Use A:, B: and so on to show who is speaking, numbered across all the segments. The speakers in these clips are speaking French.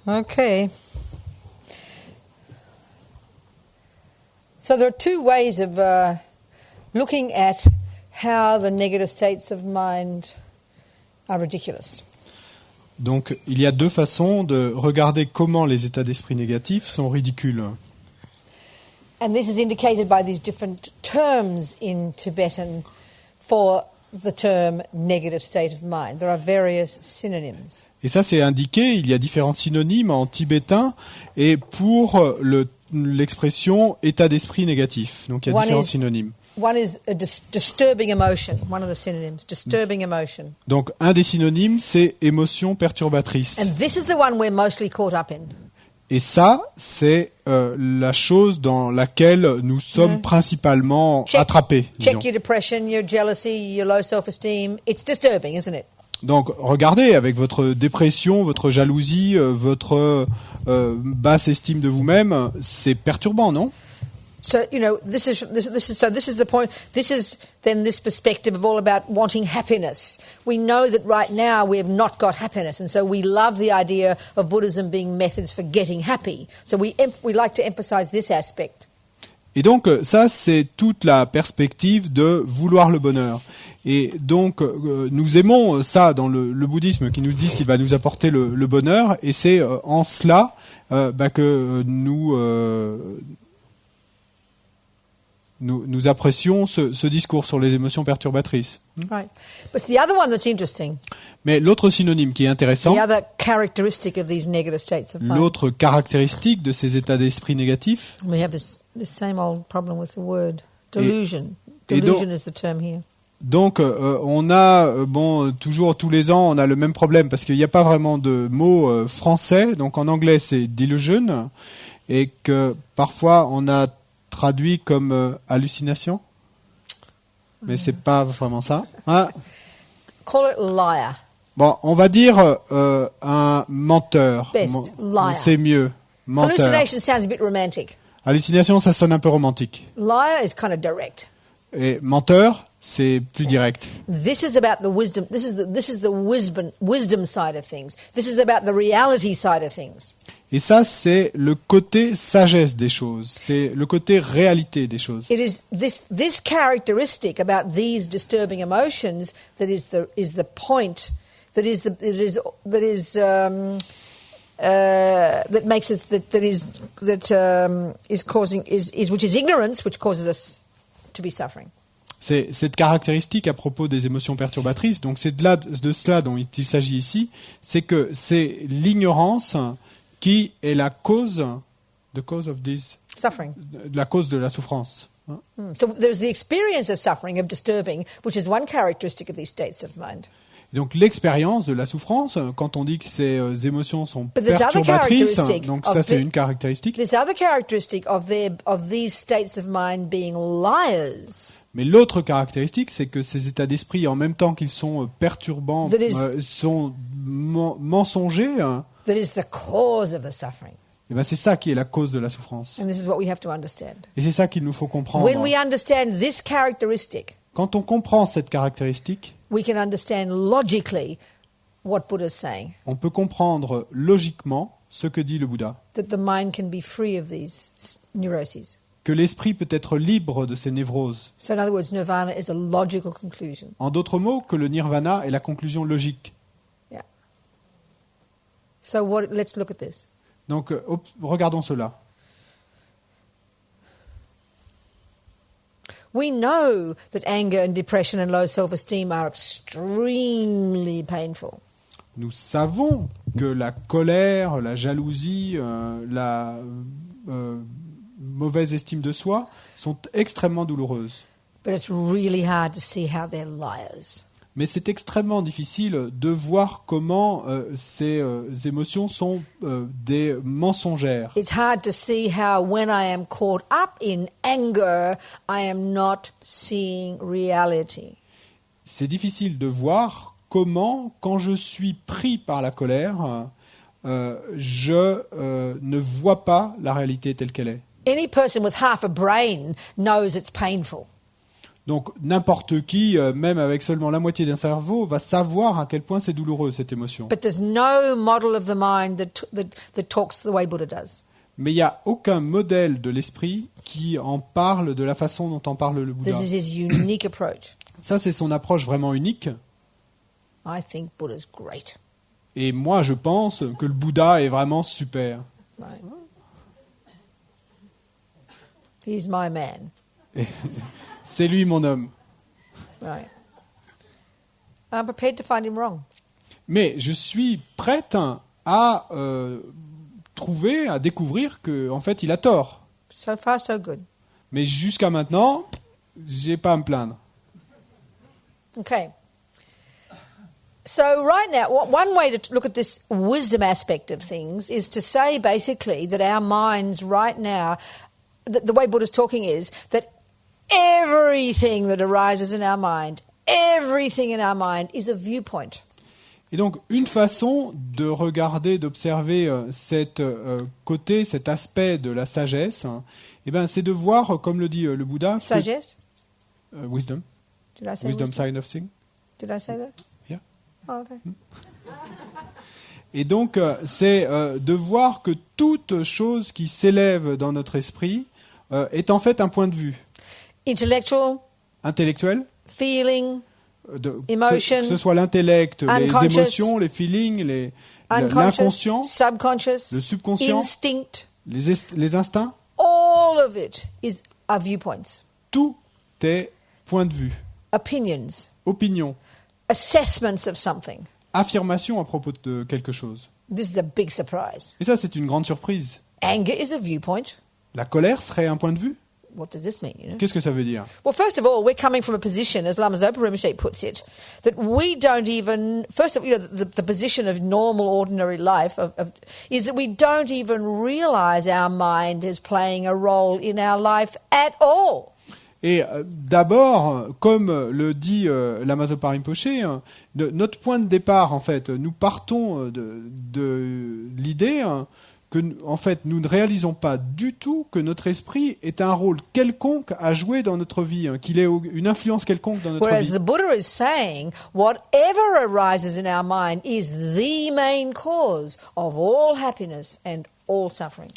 A: Okay. So there are two ways of looking at how the negative states of mind are ridiculous.
B: Donc, il y a deux façons de regarder comment les états d'esprit négatifs sont ridicules.
A: And this is indicated by these different terms in Tibetan for the term negative state of mind. There are various synonyms.
B: Et ça, c'est indiqué, il y a différents synonymes en tibétain et pour l'expression état d'esprit négatif. Donc, il y a différents synonymes.
A: One is a disturbing emotion, one of the synonyms, disturbing emotion.
B: Donc, un des synonymes, c'est émotion perturbatrice.
A: And this is the one we're mostly caught up in.
B: Et ça, c'est la chose dans laquelle nous sommes principalement attrapés.
A: Check your depression, your jealousy, your low self-esteem. It's disturbing, isn't it?
B: Donc, regardez, avec votre dépression, votre jalousie, votre basse estime de vous-même, c'est perturbant, non?
A: So, this is the point. This is then this perspective of all about wanting happiness. We know that right now we have not got happiness, and so we love the idea of Buddhism being methods for getting happy. So we like to emphasize this aspect.
B: Et donc, ça, c'est toute la perspective de vouloir le bonheur. Et donc, nous aimons ça dans le bouddhisme qui nous dit qu'il va nous apporter le bonheur, et c'est en cela que nous apprécions ce discours sur les émotions perturbatrices.
A: Right. But the other one that's interesting.
B: Mais l'autre synonyme qui est intéressant,
A: the other characteristic of these negative states of mind.
B: L'autre caractéristique de ces états d'esprit négatifs.
A: We have this same old problem with the word delusion. Delusion is the term here.
B: Donc, on a, toujours tous les ans, on a le même problème parce qu'il n'y a pas vraiment de mot français. Donc, en anglais, c'est delusion, et que parfois on a traduit comme hallucination, mais c'est pas vraiment ça. Hein?
A: Call it liar.
B: Bon, on va dire un menteur.
A: Best, liar.
B: C'est mieux, menteur.
A: Hallucination sounds a bit romantic.
B: Hallucination, ça sonne un peu romantique.
A: Liar is kind of direct.
B: Et menteur, c'est plus direct.
A: This is about the wisdom. This is the wisdom side of things. This is about the reality side of things.
B: Et ça, c'est le côté sagesse des choses, c'est le côté réalité des choses.
A: It is this characteristic about these disturbing emotions that is the point that makes us which is ignorance, which causes us to be suffering.
B: C'est cette caractéristique à propos des émotions perturbatrices. Donc c'est de cela dont il s'agit ici, c'est que c'est l'ignorance qui est la cause, the cause of this
A: suffering,
B: la cause de la souffrance.
A: So there's the experience of suffering, of disturbing, which is one characteristic of these states of mind.
B: Donc l'expérience de la souffrance, quand on dit que ces émotions sont perturbatrices, donc ça c'est une caractéristique.
A: This other characteristic of these states of mind being liars.
B: Mais l'autre caractéristique, c'est que ces états d'esprit, en même temps qu'ils sont perturbants, sont mensongers.
A: That is the cause of the suffering.
B: Et ben c'est ça qui est la cause de la souffrance.
A: And this is what we have to understand.
B: Et c'est ça qu'il nous faut comprendre.
A: When we understand this characteristic,
B: quand on comprend cette caractéristique,
A: we can understand logically what Buddha is saying.
B: On peut comprendre logiquement ce que dit le Bouddha.
A: That the mind can be free of these neuroses.
B: Que l'esprit peut être libre de ces névroses.
A: So in other words, nirvana is a logical conclusion.
B: En d'autres mots, que le nirvana est la conclusion logique.
A: Yeah. So let's look at this.
B: Donc, regardons cela.
A: We know that anger and depression and low self-esteem are extremely painful.
B: Nous savons que la colère, la jalousie, la mauvaise estime de soi sont extrêmement douloureuses.
A: But it's really hard to see how they're liars.
B: Mais c'est extrêmement difficile de voir comment ces émotions sont des mensongères.
A: It's hard to see how when I am caught up in anger, I am not seeing reality.
B: C'est difficile de voir comment, quand je suis pris par la colère, je ne vois pas la réalité telle qu'elle est.
A: Any person with half a brain knows it's painful.
B: Donc n'importe qui, même avec seulement la moitié d'un cerveau, va savoir à quel point c'est douloureux cette émotion.
A: But there's no model of the mind that talks the way Buddha does.
B: Mais il n'y a aucun modèle de l'esprit qui en parle de la façon dont en parle le Bouddha.
A: This is his unique approach.
B: Ça, c'est son approche vraiment unique.
A: I think Buddha's great.
B: Et moi, je pense que le Bouddha est vraiment super.
A: Right. He's my man.
B: C'est lui mon homme.
A: Right. I'm prepared to find him wrong.
B: Mais je suis prête à trouver, à découvrir que en fait, il a tort.
A: So far, so good.
B: Mais jusqu'à maintenant, j'ai pas à me plaindre.
A: Okay. So right now, one way to look at this wisdom aspect of things is to say basically that our minds right now, the way Buddha's talking is that everything that arises in our mind, everything in our mind is a viewpoint.
B: Et donc, une façon de regarder, d'observer cet côté, cet aspect de la sagesse, eh ben, c'est de voir, comme le dit le Bouddha,
A: Sagesse?
B: wisdom,
A: Did I say
B: wisdom
A: wisdom?
B: sign of thing.
A: Did I say that?
B: Yeah.
A: Oh, okay.
B: Et donc, c'est de voir que toute chose qui s'élève dans notre esprit est en fait un point de vue
A: Intellectual,
B: intellectuel,
A: feeling,
B: que ce soit l'intellect, les
A: unconscious,
B: émotions, les feelings, l'inconscient,
A: subconscious,
B: le subconscient,
A: instinct,
B: les instincts,
A: all of it are viewpoints,
B: tout est point de vue,
A: opinions,
B: opinion,
A: assessments of something.
B: affirmation à propos de quelque chose.
A: This is a big surprise.
B: Et ça, c'est une grande surprise.
A: Anger is a viewpoint.
B: La colère serait un point de vue?
A: What does this mean?
B: Qu'est-ce que ça veut dire?
A: Well, first of all, we're coming from a position, as Lama Zopa Rinpoche puts it, that we don't even, first of all, the position of normal, ordinary life is that we don't even realize our mind is playing a role in our life at all.
B: Et d'abord, comme le dit Lama Zopa Rinpoche, notre point de départ, en fait, nous partons de l'idée que, en fait, nous ne réalisons pas du tout que notre esprit est un rôle quelconque à jouer dans notre vie, qu'il ait une influence quelconque dans notre
A: Whereas
B: vie.
A: the Buddha is saying, whatever arises in our mind is the main cause of all happiness and all suffering.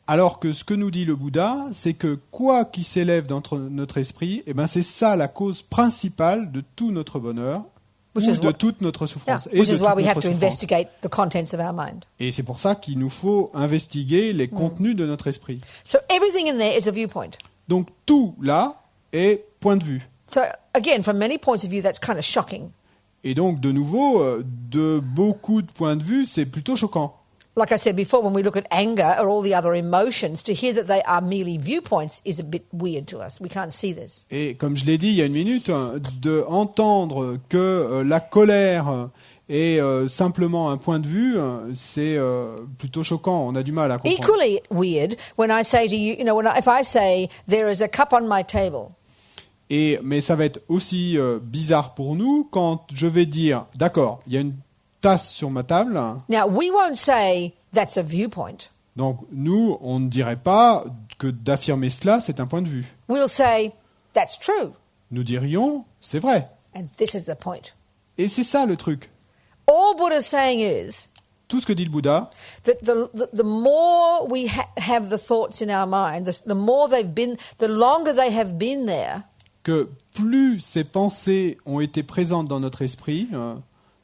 B: Alors que ce que nous dit le Bouddha, c'est que quoi qui s'élève dans notre esprit, eh ben c'est ça la cause principale de tout notre bonheur, ou de toute notre souffrance.
A: Which is why we have
B: notre
A: to
B: souffrance.
A: investigate the contents of our mind.
B: Et c'est pour ça qu'il nous faut investiguer les contenus de notre esprit.
A: So everything in there is a viewpoint.
B: Donc tout là est point de vue.
A: So again, from many points of view, that's kind of shocking.
B: Et donc de nouveau, de beaucoup de points de vue, c'est plutôt choquant.
A: Like I said before, when we look at anger or all the other emotions, to hear that they are merely viewpoints is a bit weird to us. We can't see this.
B: Et comme je l'ai dit il y a une minute, de entendre que la colère est simplement un point de vue, c'est plutôt choquant. On a du mal à comprendre.
A: Equally weird when I say to you, if I say there is a cup on my table.
B: Mais ça va être aussi bizarre pour nous quand je vais dire, d'accord, il y a une tasse sur ma table.
A: Now, we won't say that's a viewpoint.
B: Donc nous, on ne dirait pas que d'affirmer cela, c'est un point de vue.
A: We'll say that's true.
B: Nous dirions, c'est vrai.
A: And this is the point.
B: Et c'est ça le truc.
A: All Buddha's saying is
B: Tout ce que dit le Bouddha,
A: that the more we have the thoughts in our mind, the more they've been, the longer they have been there,
B: que plus ces pensées ont été présentes dans notre esprit,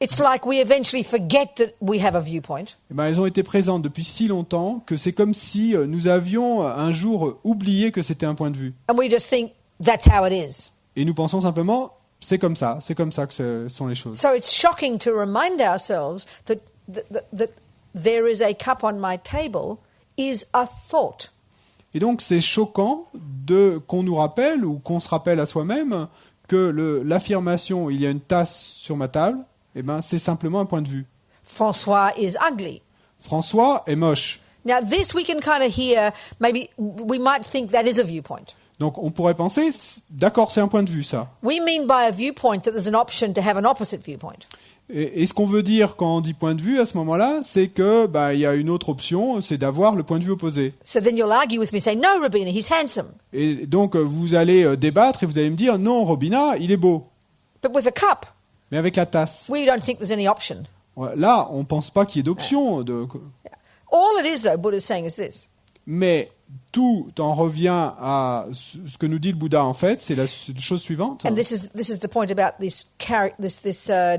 A: it's like we eventually forget that we have a viewpoint.
B: eh ben, elles ont été présentes depuis si longtemps que c'est comme si nous avions un jour oublié que c'était un point de vue.
A: And we just think that's how it is.
B: Et nous pensons simplement, c'est comme ça que ce sont les choses.
A: So it's shocking to remind ourselves that there is a cup on my table is a thought.
B: Et donc c'est choquant qu'on nous rappelle ou qu'on se rappelle à soi-même que l'affirmation « il y a une tasse sur ma table », eh ben, c'est simplement un point de vue.
A: François is ugly.
B: François est moche.
A: Now this we can kind of hear, maybe we might think that is a viewpoint.
B: Donc on pourrait penser, d'accord, c'est un point de vue ça.
A: We mean by a viewpoint that there's an option to have an opposite viewpoint.
B: Et ce qu'on veut dire quand on dit point de vue à ce moment-là, c'est que il y a une autre option, c'est d'avoir le point de vue opposé.
A: So then you'll argue with me, say, no, Robina, he's handsome.
B: Et donc vous allez débattre et vous allez me dire non, Robina, il est beau.
A: But with a cup,
B: Mais avec la tasse,
A: we don't think there's any option.
B: là, on pense pas qu'il y ait d'option.
A: All it is, though, Buddha's saying is this.
B: Mais tout en revient à ce que nous dit le Bouddha en fait, c'est la chose suivante.
A: And this is the point about this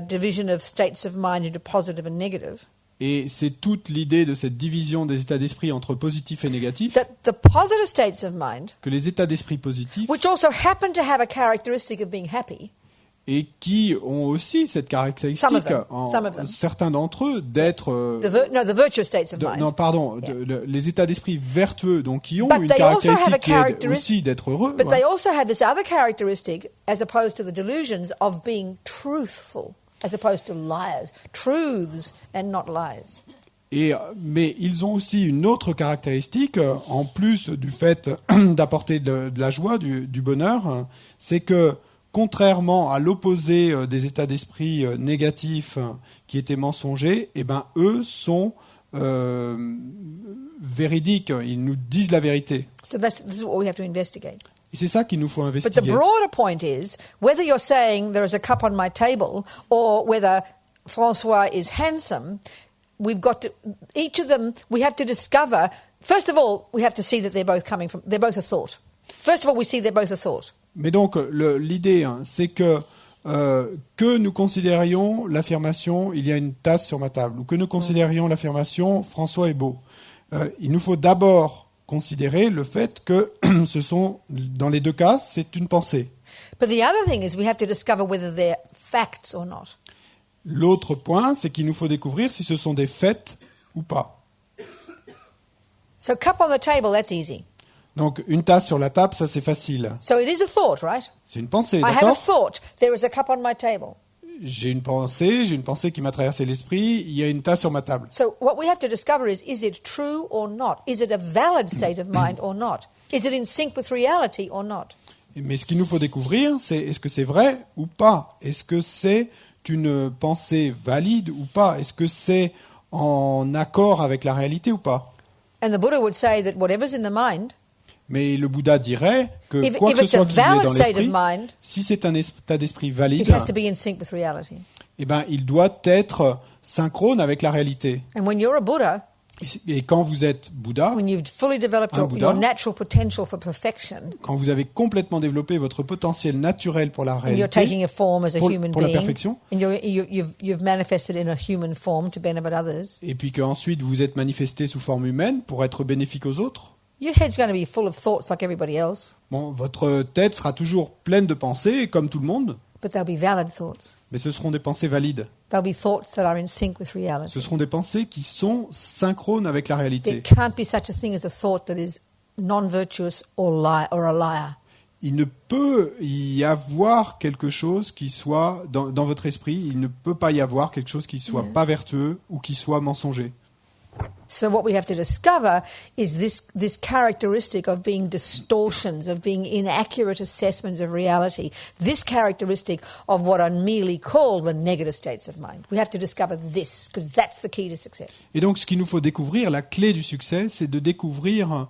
A: division of states of mind into positive and negative.
B: Et c'est toute l'idée de cette division des états d'esprit entre positif et négatif,
A: That the positive states of mind,
B: que les états d'esprit positifs,
A: which also happen to have a characteristic of being happy,
B: et qui ont aussi cette caractéristique,
A: Some of them.
B: certains d'entre eux, d'être...
A: the virtuous states of mind.
B: non, pardon, les états d'esprit vertueux, donc qui ont
A: But
B: une
A: they also have a
B: caractéristique qui est aussi d'être heureux.
A: But they also have this other characteristic, as opposed to the delusions, of being truthful, as opposed to liars. Truths and not lies.
B: Mais ils ont aussi une autre caractéristique, en plus du fait d'apporter de la joie, du bonheur, c'est que contrairement à l'opposé des états d'esprit négatifs qui étaient mensongers, eux sont véridiques, ils nous disent la vérité.
A: So this is what we have to investigate.
B: Et c'est ça qu'il nous faut
A: But the
B: investiguer.
A: broader point is, whether you're saying there is a cup on my table or whether Francois is handsome, we've got to, each of them, we have to discover, first of all, we have to see that they're both a thought. First of all, we see they're both a thought.
B: Mais donc, l'idée, c'est que nous considérions l'affirmation « il y a une tasse sur ma table » ou que nous considérions l'affirmation « François est beau ». Il nous faut d'abord considérer le fait que ce sont, dans les deux cas, c'est une pensée.
A: But the other thing is we have to discover whether they're facts or not.
B: L'autre point, c'est qu'il nous faut découvrir si ce sont des faits ou pas.
A: So cup on the table, that's easy.
B: Donc, une tasse sur la table, ça c'est facile.
A: So it is a thought, right?
B: C'est une pensée,
A: I have a
B: d'accord ?
A: thought. There is a cup on my table.
B: J'ai une pensée qui m'a traversé l'esprit, il y a une tasse sur ma table.
A: So what we have to discover is it true or not? Is it a valid state of mind or not? Is it in sync with reality or not?
B: Mais ce qu'il nous faut découvrir, c'est est-ce que c'est vrai ou pas ? Est-ce que c'est une pensée valide ou pas ? Est-ce que c'est en accord avec la réalité ou pas ?
A: And the Buddha would say that whatever's in the mind,
B: Mais le Bouddha dirait que
A: If
B: quoi que ce
A: it's a
B: soit qui est
A: valid
B: dans
A: state of
B: l'esprit,
A: mind,
B: si c'est un état d'esprit
A: it
B: valide,
A: has to be in sync with reality.
B: il doit être synchrone avec la réalité.
A: And when you're a Buddha,
B: Et quand vous êtes Bouddha,
A: when you've fully developed
B: Un Bouddha.
A: your natural potential for perfection,
B: quand vous avez complètement développé votre potentiel naturel pour la
A: and you're
B: réalité,
A: taking a form as a
B: pour
A: human
B: la
A: being,
B: perfection,
A: and you've manifested in a human form to benefit others,
B: et puis qu'ensuite vous êtes manifesté sous forme humaine pour être bénéfique aux autres,
A: your head's going to be full of thoughts like everybody else,
B: votre tête sera toujours pleine de pensées, comme tout le monde,
A: but they'll be valid thoughts.
B: mais ce seront des pensées valides.
A: They'll be thoughts that are in sync with reality.
B: Ce seront des pensées qui sont synchrones avec la réalité.
A: There can't be such a thing as a thought that is non-virtuous or a liar.
B: Il ne peut y avoir quelque chose qui soit, dans votre esprit, il ne peut pas y avoir quelque chose qui soit pas vertueux ou qui soit mensonger.
A: So what we have to discover is this characteristic of being distortions, of being inaccurate assessments of reality, this characteristic of what are merely called the negative states of mind. We have to discover this, because that's the key to success.
B: Et donc, ce qu'il nous faut découvrir, la clé du succès, c'est de découvrir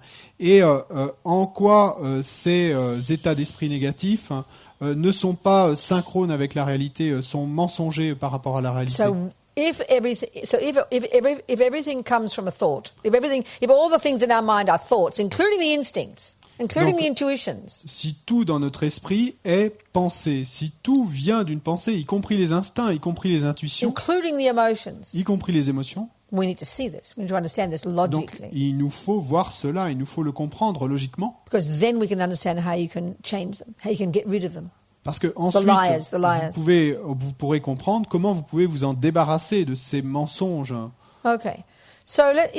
B: en quoi ces états d'esprit négatifs ne sont pas synchrones avec la réalité, sont mensongers par rapport à la réalité.
A: If everything comes from a thought, if all the things in our mind are thoughts, including the instincts, including the intuitions.
B: Si tout dans notre esprit est pensée, si tout vient d'une pensée, y compris les instincts, y compris les intuitions,
A: including the emotions,
B: y compris les émotions,
A: we need to see this. We need to understand this
B: donc
A: logically.
B: il nous faut voir cela, il nous faut le comprendre logiquement.
A: Because then we can understand how you can change them, how you can get rid of them.
B: Parce que ensuite,
A: the liars.
B: vous pourrez comprendre comment vous pouvez vous en débarrasser de ces mensonges.
A: Okay. So let's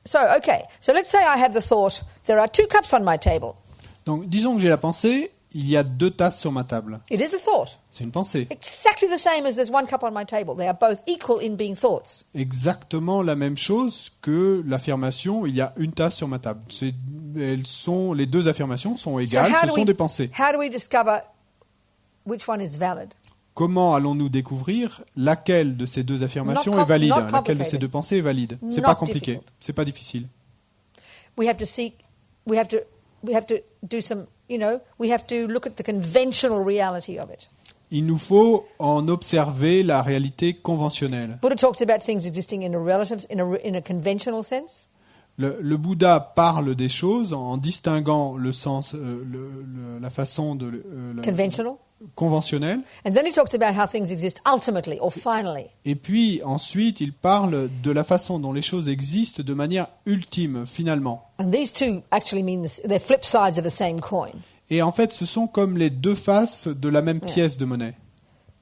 A: say I have the thought, there are 2 cups on my table.
B: Donc, disons que j'ai la pensée, il y a 2 tasses sur ma table.
A: It is a thought.
B: C'est une pensée.
A: Exactly the same as there's 1 cup on my table. They are both equal in being thoughts.
B: Exactement la même chose que l'affirmation, il y a une tasse sur ma table. Les 2 affirmations sont égales, ce sont des pensées.
A: How do we discover which one is valid?
B: comment allons-nous découvrir laquelle de ces deux affirmations
A: Not
B: est valide,
A: not
B: laquelle de ces
A: complicated.
B: deux pensées est valide. C'est
A: Not
B: pas compliqué,
A: difficult.
B: c'est pas difficile.
A: We have to seek, we have to do some, we have to look at the conventional reality of it.
B: Il nous faut en observer la réalité conventionnelle.
A: Buddha talks about things existing in a relative, in a conventional sense.
B: Le Bouddha parle des choses en distinguant le sens, la façon de
A: Conventional.
B: conventionnelle.
A: And then he talks about how things exist ultimately or finally.
B: Et puis ensuite, il parle de la façon dont les choses existent de manière ultime, finalement.
A: And these two actually mean they're flip sides of the same coin.
B: Et en fait, ce sont comme les deux faces de la même pièce de monnaie.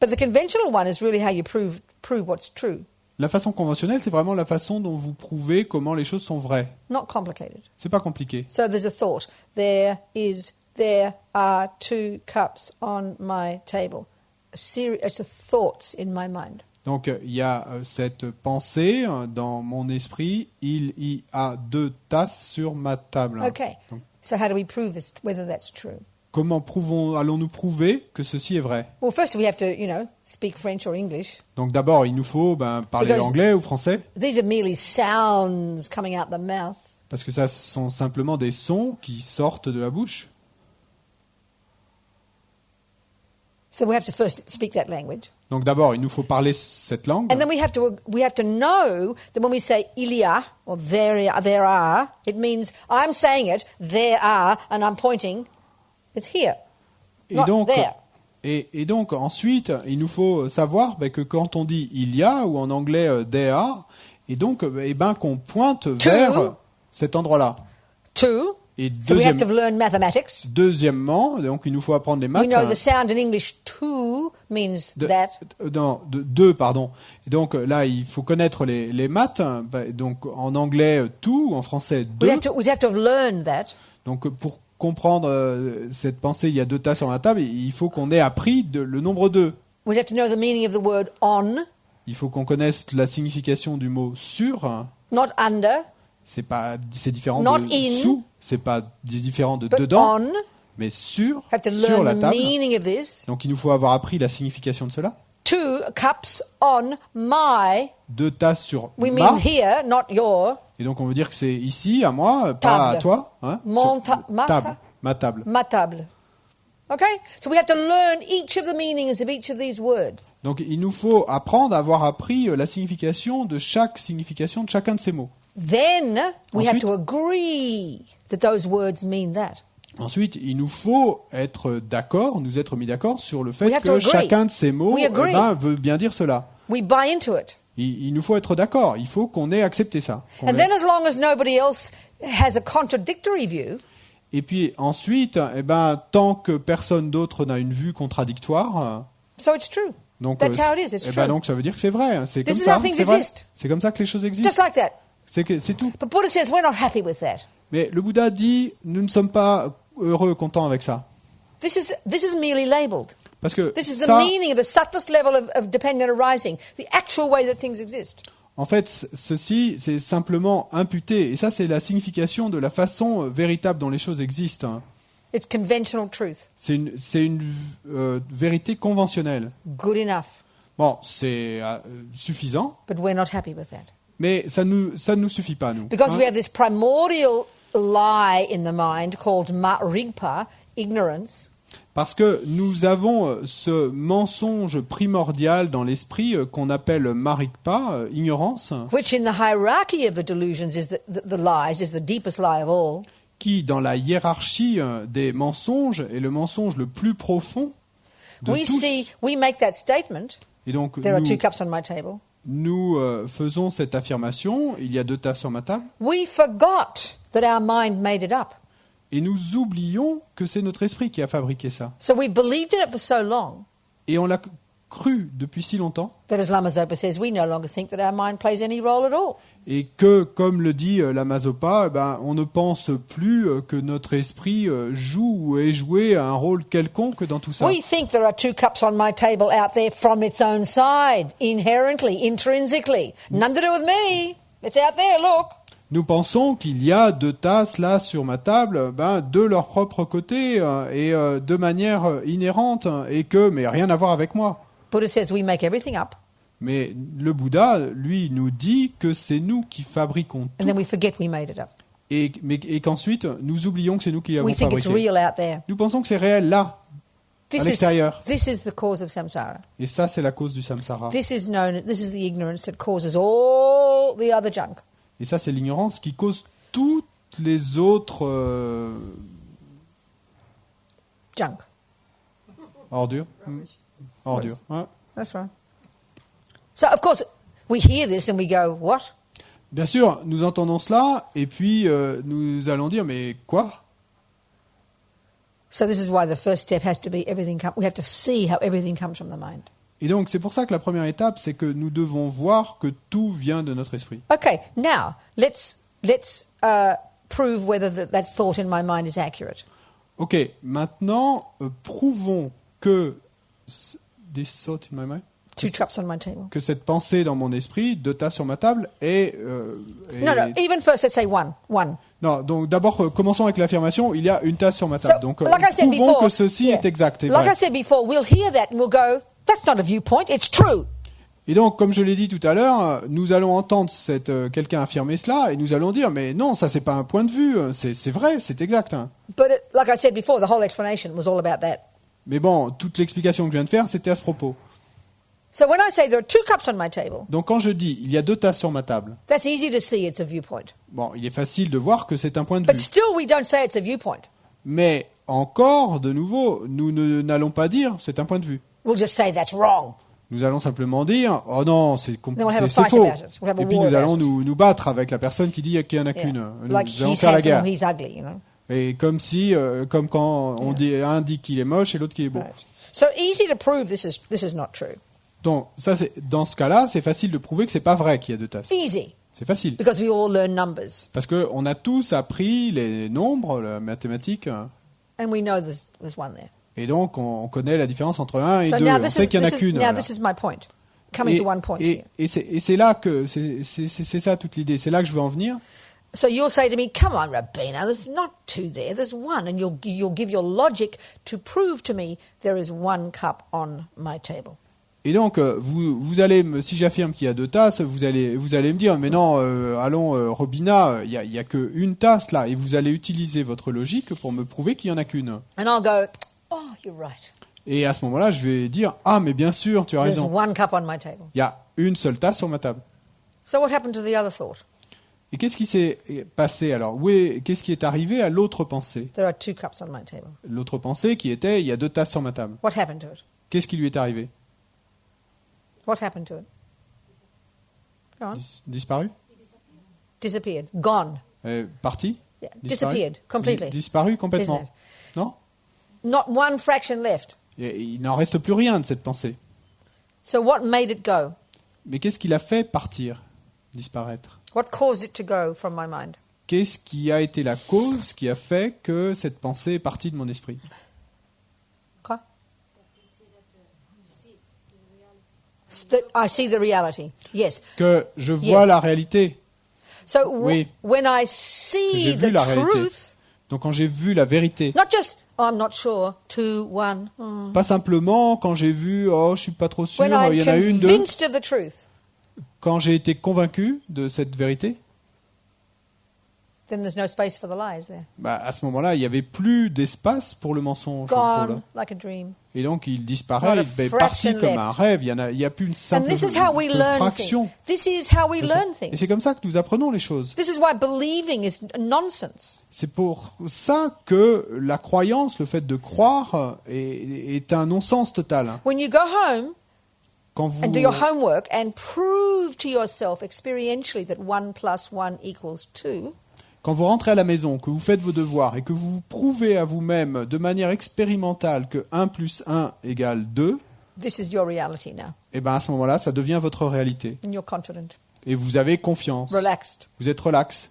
A: But the conventional one is really how you prove what's true,
B: La façon conventionnelle, c'est vraiment la façon dont vous prouvez comment les choses sont vraies.
A: not complicated.
B: C'est pas compliqué.
A: So there's a thought. There are 2 cups on my table. It's a thoughts in my mind.
B: Donc il y a cette pensée dans mon esprit, il y a 2 tasses sur ma table.
A: Okay.
B: Donc,
A: So how do we prove whether that's true?
B: comment allons-nous prouver que ceci est vrai?
A: Well, first we have to, speak French or English.
B: Donc d'abord, il nous faut parler
A: Because-
B: anglais ou français,
A: These are merely sounds coming out the mouth.
B: parce que ça sont simplement des sons qui sortent de la bouche.
A: So we have to first speak that language.
B: Donc d'abord, il nous faut parler cette langue.
A: And then we have to know that when we say il y a or there are, it means I'm saying it, there are, and I'm pointing, it's here,
B: Et
A: not
B: donc,
A: there.
B: et donc ensuite, il nous faut savoir que quand on dit il y a, ou en anglais there are, et donc qu'on pointe vers cet endroit-là.
A: 2,
B: Et
A: so we have to learn mathematics.
B: deuxièmement, donc il nous faut apprendre les maths.
A: We know the sound in English to means that.
B: Deux, pardon. Et donc là, il faut connaître les maths. Donc en anglais, tout, en français, deux.
A: We have to have learned that.
B: Donc pour comprendre cette pensée, il y a 2 tasses sur la table, il faut qu'on ait appris le nombre 2.
A: We have to know the meaning of the word on,
B: Il faut qu'on connaisse la signification du mot sur.
A: not under,
B: C'est différent
A: Not
B: de
A: in,
B: sous, c'est pas différent de
A: but
B: dedans,
A: on.
B: mais sur
A: Have to
B: la
A: learn the
B: table.
A: meaning of this.
B: Donc il nous faut avoir appris la signification de cela.
A: 2 cups on my.
B: 2 tasses sur
A: We
B: ma.
A: mean here, not your.
B: Et donc on veut dire que c'est ici, à moi, pas
A: Table.
B: à toi. Hein,
A: Mon
B: sur-
A: ma
B: table. Ma table.
A: Ma table. Okay? So we have to learn each of the meanings of each of these words.
B: Donc il nous faut apprendre à avoir appris la signification de chacun de ces mots.
A: Then we have
B: Ensuite-
A: to agree that those words mean that.
B: Ensuite, il nous faut nous être mis d'accord sur le fait
A: We have to
B: que
A: agree.
B: chacun de ces mots
A: We agree.
B: veut bien dire cela.
A: We buy into it.
B: Il nous faut être d'accord, il faut qu'on ait accepté ça.
A: And then as long as nobody else has a contradictory view,
B: Et puis ensuite, tant que personne d'autre n'a une vue contradictoire,
A: so it's true.
B: donc,
A: That's how it is, it's true.
B: donc ça veut dire que c'est vrai. C'est comme
A: This is
B: ça,
A: how things
B: c'est vrai.
A: exist.
B: C'est comme ça que les choses
A: Just
B: existent.
A: like that.
B: C'est tout.
A: But Buddha says we're not happy with that.
B: Mais le Bouddha dit, nous ne sommes pas heureux, contents avec ça.
A: This is merely labeled.
B: Parce que
A: This is the
B: ça,
A: meaning of the subtlest level of dependent arising, the actual way that things exist.
B: en fait, ceci, c'est simplement imputé. Et ça, c'est la signification de la façon véritable dont les choses existent. Hein.
A: It's conventional truth.
B: C'est une vérité conventionnelle.
A: Good enough.
B: Bon, c'est suffisant,
A: But we're not happy with that.
B: mais ça ne nous suffit pas, nous.
A: Because
B: Hein.
A: we have this primordial lie in the mind called rigpa, ignorance,
B: Parce que nous avons ce mensonge primordial dans l'esprit qu'on appelle marikpa, ignorance,
A: which in the hierarchy of the delusions is the lies, is the deepest lie of all.
B: qui, dans la hiérarchie des mensonges, est le mensonge le plus profond de tous.
A: We make that statement,
B: Et donc,
A: there are 2 cups on my table.
B: nous faisons cette affirmation, il y a 2 tasses sur ma table,
A: We forgot that our mind made it up.
B: et nous oublions que c'est notre esprit qui a fabriqué ça.
A: So we've believed in it for so long
B: Et on l'a cru depuis si longtemps,
A: that, as Lama Zopa says, we no longer think that our mind plays any role at all.
B: et que, comme le dit Lama Zopa, on ne pense plus que notre esprit joue ou est joué un rôle quelconque dans tout ça.
A: We think there are 2 cups on my table out there from its own side, inherently, intrinsically. None to do with me. It's out there, look.
B: Nous pensons qu'il y a 2 tasses là sur ma table, de leur propre côté et de manière inhérente, mais rien à voir avec moi.
A: Buddha says we make everything up,
B: Mais le Bouddha, lui, nous dit que c'est nous qui fabriquons
A: and
B: tout
A: then we forget we made it up.
B: et qu'ensuite nous oublions que c'est nous qui l'avons
A: We think it's
B: fabriqué.
A: real out there.
B: Nous pensons que c'est réel là, à l'extérieur.
A: This is the cause of samsara.
B: Et ça, c'est la cause du samsara.
A: This is the ignorance that causes all the other junk.
B: Et ça, c'est l'ignorance qui cause toutes les autres
A: Junk.
B: ordures. Ordures. Ouais.
A: That's right. So, of course, we hear this and we go, what?
B: Bien sûr, nous entendons cela et puis nous allons dire mais quoi?
A: So this is why the first step has to be we have to see how everything comes from the mind.
B: Et donc c'est pour ça que la première étape, c'est que nous devons voir que tout vient de notre esprit.
A: Okay, now let's prove whether that thought in my mind is accurate.
B: Ok, maintenant prouvons que this thought in my mind,
A: Two cups on my table.
B: que cette pensée dans mon esprit, 2 tasses sur ma table, est
A: No, even first let's say one.
B: Non, donc d'abord commençons avec l'affirmation, il y a 1 tasse sur ma table.
A: So,
B: Donc
A: like I said
B: prouvons
A: before,
B: que ceci
A: yeah.
B: est exact et
A: Like
B: vrai.
A: I said before, we'll hear that and we'll go, that's not a viewpoint, it's true.
B: Et donc, comme je l'ai dit tout à l'heure, nous allons entendre quelqu'un affirmer cela et nous allons dire, mais non, ça c'est pas un point de vue, c'est vrai, c'est exact. Hein.
A: But like I said before, the whole explanation was all about that.
B: Mais bon, toute l'explication que je viens de faire, c'était à ce propos.
A: So when I say there are 2 cups on my table,
B: Donc quand je dis, il y a 2 tasses sur ma table,
A: that's easy to see it's a viewpoint.
B: bon, il est facile de voir que c'est un point de
A: But
B: vue.
A: still we don't say it's a viewpoint.
B: Mais encore, de nouveau, nous n'allons pas dire, c'est un point de vue.
A: We'll just say that's wrong.
B: Nous allons simplement dire, oh non, c'est
A: Then we'll have a
B: c'est
A: fight
B: faux.
A: about it. We'll have a
B: Et puis
A: war
B: nous allons
A: about it.
B: nous battre avec la personne qui dit qu'il n'y en a
A: Yeah.
B: qu'une. Nous
A: Like
B: allons
A: he's
B: faire la
A: handsome
B: guerre.
A: or he's ugly, you know.
B: Et comme quand on dit, un dit qu'il est moche et l'autre qu'il est beau.
A: Right. So easy to prove this is not true.
B: Donc, ça, dans ce cas-là, c'est facile de prouver que c'est pas vrai qu'il y a 2 tasses.
A: Easy,
B: C'est facile.
A: because we all learn numbers.
B: Parce qu'on a tous appris les nombres, la mathématique,
A: And we know there's one there.
B: et donc on connaît la différence entre 1 et
A: So
B: 2.
A: now
B: On sait qu'il n'y en a qu'une.
A: now
B: Voilà.
A: this is my point. Coming to one point here.
B: Et c'est là que, c'est ça toute l'idée, c'est là que je veux en venir.
A: So you'll say to me, come on, Rabina, there's not 2 there, there's 1. And you'll give your logic to prove to me there is 1 cup on my table.
B: Et donc, vous allez, si j'affirme qu'il y a 2 tasses, vous allez me dire, mais non, allons, Robina, il y a que 1 tasse là, et vous allez utiliser votre logique pour me prouver qu'il y en a qu'une.
A: And I'll go, oh, you're right.
B: Et à ce moment-là, je vais dire, ah, mais bien sûr, tu as
A: There's
B: raison.
A: 1 cup on my table.
B: Il y a 1 seule tasse sur ma table.
A: So what happened to the other thought?
B: Et qu'est-ce qui s'est passé alors? Qu'est-ce qui est arrivé à l'autre pensée?
A: There are 2 cups on my table.
B: L'autre pensée qui était, il y a 2 tasses sur ma table.
A: What happened to it?
B: Qu'est-ce qui lui est arrivé?
A: What happened to it? Go on.
B: Disparu?
A: Disappeared. Gone.
B: Parti?
A: Yeah.
B: Disparu?
A: Disappeared completely.
B: Disparu complètement.
A: Isn't
B: Non?
A: Not 1 fraction left.
B: Il n'en reste plus rien de cette pensée.
A: So what made it go?
B: Mais qu'est-ce qui l'a fait partir, disparaître?
A: What caused it to go from my mind?
B: Qu'est-ce qui a été la cause qui a fait que cette pensée est partie de mon esprit?
A: Quoi? I see the reality. Yes.
B: Que je vois
A: Yes.
B: la réalité.
A: So
B: Oui.
A: when I
B: Que
A: see
B: j'ai vu
A: the
B: la réalité.
A: truth,
B: Donc quand j'ai vu la vérité,
A: not just, oh, I'm not sure, 2, 1.
B: pas simplement quand j'ai vu, oh, je suis pas trop sûr,
A: When I'm
B: il y en a 1, 2.
A: convinced of the truth,
B: Quand j'ai été convaincu de cette vérité,
A: then there's no space for the lies there.
B: à ce moment-là, il n'y avait plus d'espace pour le mensonge. Pour
A: Gone like a dream.
B: Et donc il
A: Not
B: disparaît,
A: a
B: il est parti
A: fraction
B: comme un
A: left.
B: rêve. Il n'y a plus une
A: And
B: simple
A: this is how we learn
B: fraction.
A: things. This is how we learn
B: Et
A: things.
B: c'est comme ça que nous apprenons les choses.
A: This is why believing is nonsense.
B: C'est pour ça que la croyance, le fait de croire, est un non-sens total.
A: When you go home
B: Quand vous,
A: and do your homework and prove to yourself experientially that 1 plus 1 equals 2,
B: quand vous rentrez à la maison, que vous faites vos devoirs et que vous prouvez à vous-même de manière expérimentale que 1 plus 1 égale 2,
A: this is your reality now.
B: et ben à ce moment-là, ça devient votre réalité.
A: And you're confident,
B: Et vous avez confiance.
A: relaxed.
B: Vous êtes relax.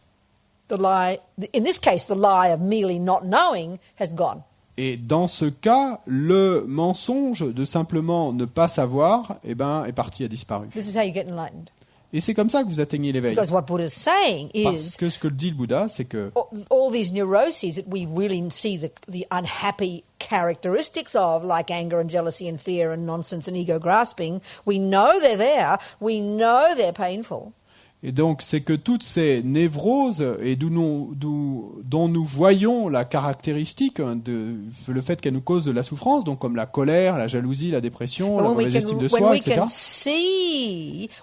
A: The lie, in this case, the lie of merely not knowing has gone.
B: Et dans ce cas, le mensonge de simplement ne pas savoir, eh ben, est parti, a disparu.
A: This is how you get enlightened.
B: Et c'est comme ça que vous atteignez l'éveil.
A: Because what Buddha's saying
B: Parce
A: is
B: que ce que dit le Bouddha, c'est que
A: all these neuroses that we really see the unhappy characteristics of, like anger and jealousy and fear and nonsense and ego grasping. We know they're there. We know they're painful.
B: Et donc, c'est que toutes ces névroses et dont nous voyons la caractéristique, le fait qu'elles nous causent de la souffrance, donc comme la colère, la jalousie, la dépression, la mauvaise estime de soi, etc.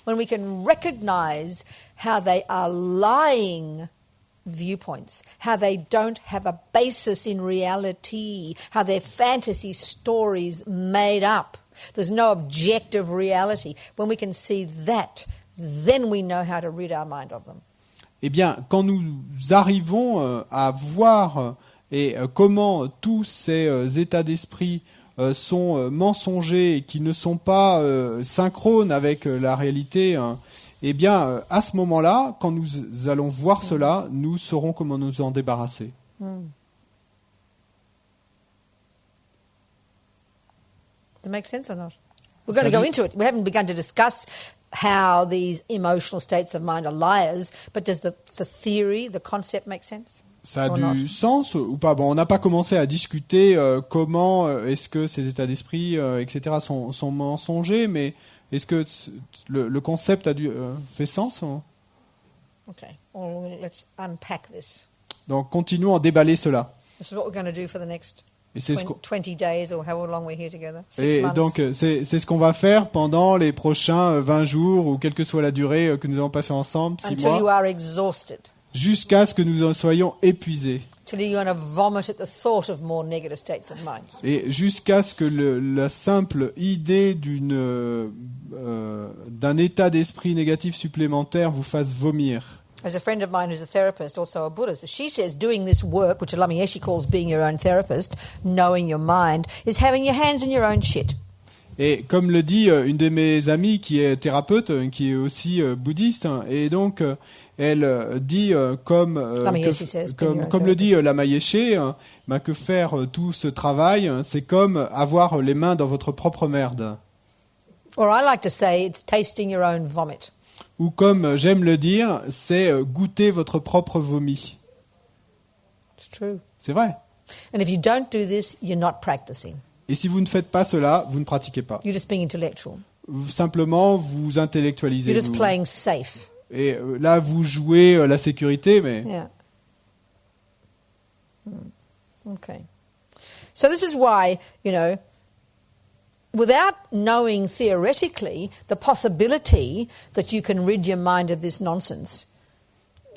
A: When we can recognize how they are lying viewpoints, how they don't have a basis in reality, how they're fantasy stories made up. There's no objective reality. When we can see that, then we know how to rid our mind of them.
B: Eh bien, quand nous arrivons à voir comment tous ces états d'esprit sont mensongers et qui ne sont pas synchrones avec la réalité, eh bien, à ce moment-là, quand nous allons voir cela, nous saurons comment nous en débarrasser.
A: Does it make sense or not? We're going to go into it. We haven't begun to discuss how these emotional states of mind are liars, but does the theory, the concept make sense?
B: Ça a du sens ou pas? Bon, on n'a pas commencé à discuter comment est-ce que ces états d'esprit, etc., sont mensongers, mais est-ce que le concept fait sens?
A: Okay, well, let's unpack this.
B: Donc, continuons à déballer cela.
A: This is what we're going to do for the next
B: Et c'est
A: 20 days or however long we're here together. 6
B: Et
A: months.
B: donc, c'est ce qu'on va faire pendant les prochains 20 jours, ou quelle que soit la durée que nous allons passer ensemble, 6
A: Until you
B: mois,
A: are exhausted.
B: jusqu'à ce que nous en soyons épuisés.
A: Till you're going to vomit at the thought of more negative states of mind.
B: Et jusqu'à ce que la simple idée d'un état d'esprit négatif supplémentaire vous fasse vomir.
A: As a friend of mine who's a therapist, also a Buddhist, she says doing this work, which Lama Yeshe calls being your own therapist, knowing your mind, is having your hands in your own shit.
B: Et comme le dit une de mes amies qui est thérapeute, qui est aussi bouddhiste, et donc elle dit comme le dit Lama Yeshe, que faire tout ce travail, c'est comme avoir les mains dans votre propre merde.
A: Or I like to say it's tasting your own vomit.
B: Ou comme j'aime le dire, c'est goûter votre propre vomi.
A: It's true.
B: C'est vrai.
A: And if you don't do this, you're not practicing.
B: Et si vous ne faites pas cela, vous ne pratiquez pas.
A: You're just being intellectual.
B: Simplement, vous intellectualisez.
A: You're just playing safe.
B: Et là, vous jouez la sécurité, mais...
A: Yeah. Okay. So this is why, without knowing theoretically the possibility that you can rid your mind of this nonsense,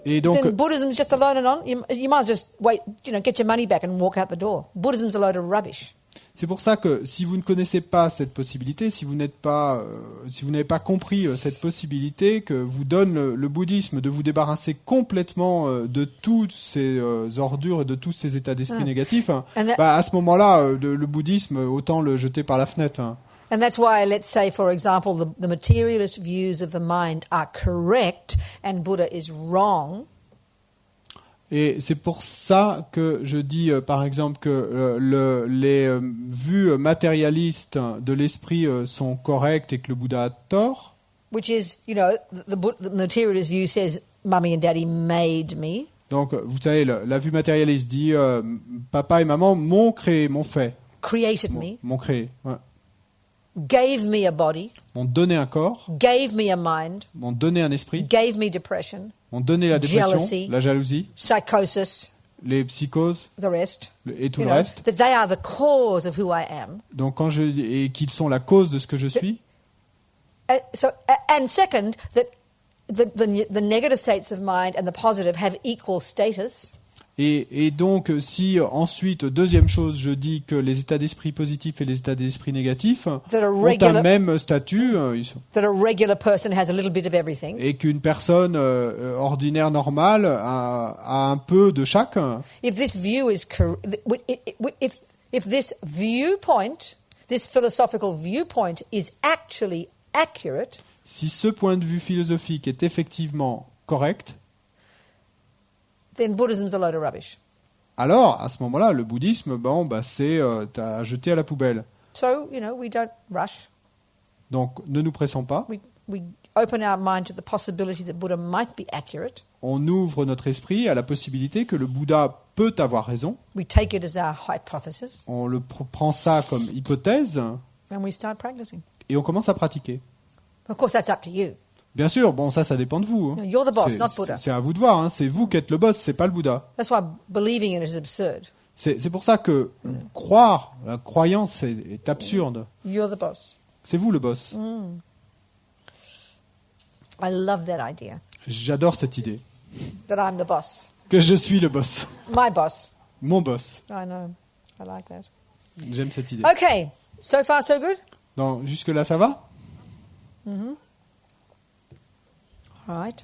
B: et donc,
A: then Buddhism is just a load of you might as well just wait, get your money back and walk out the door. Buddhism's a load of rubbish.
B: C'est pour ça que si vous ne connaissez pas cette possibilité, si vous n'avez pas compris cette possibilité que vous donne le bouddhisme de vous débarrasser complètement de toutes ces ordures et de tous ces états d'esprit négatifs, à ce moment-là, le bouddhisme, autant le jeter par la fenêtre.
A: And that's why, let's say, for example, the materialist views of the mind are correct and Buddha is wrong.
B: Et c'est pour ça que je dis, par exemple, que les vues matérialistes de l'esprit sont correctes et que le Bouddha a tort.
A: Which is, the materialist view says, Mummy and Daddy made me.
B: Donc, vous savez, la vue matérialiste dit, papa et maman m'ont créé, m'ont fait.
A: Created me.
B: M'ont créé, ouais.
A: Gave me a body.
B: M'ont donné un corps.
A: Gave me a mind.
B: M'ont donné un esprit.
A: Gave me depression.
B: M'ont donné la dépression,
A: jealousy,
B: la jalousie,
A: psychosis,
B: les psychoses,
A: the rest,
B: et tout le reste.
A: That they are the cause of who I am.
B: Donc et qu'ils sont la cause de ce que je suis.
A: And second, that the negative states of mind and the positive have equal status.
B: Et donc, si ensuite, deuxième chose, je dis que les états d'esprit positifs et les états d'esprit négatifs ont un même statut,
A: that a regular person has a little bit of everything.
B: Et qu'une personne ordinaire normale a un peu de chaque.
A: If this view is if this viewpoint, this philosophical viewpoint is actually accurate,
B: si ce point de vue philosophique est effectivement correct,
A: then Buddhism's a load of rubbish.
B: Alors, à ce moment-là, le bouddhisme, c'est à jeter à la poubelle.
A: So, we don't rush.
B: Donc, ne nous pressons pas.
A: We open our mind to the possibility that Buddha might be accurate.
B: On ouvre notre esprit à la possibilité que le Bouddha peut avoir raison,
A: we take it as our hypothesis,
B: on prend ça comme hypothèse
A: and we start practicing.
B: et on commence à pratiquer.
A: Of course, that's up to you.
B: Bien sûr, bon, ça dépend de vous. Hein.
A: You're the boss,
B: C'est-
A: not Buddha.
B: C'est à vous de voir, hein. C'est vous qui êtes le boss, c'est pas le Bouddha.
A: That's why believing in it is absurd.
B: C'est pour ça que croire, la croyance est absurde.
A: You're the boss.
B: C'est vous le boss.
A: I love that idea,
B: J'adore cette idée.
A: that I'm the boss.
B: Que je suis le boss.
A: My boss.
B: Mon boss.
A: I know. I like that.
B: J'aime cette idée.
A: Okay, so far so good?
B: Non, jusque-là, ça va?
A: All right.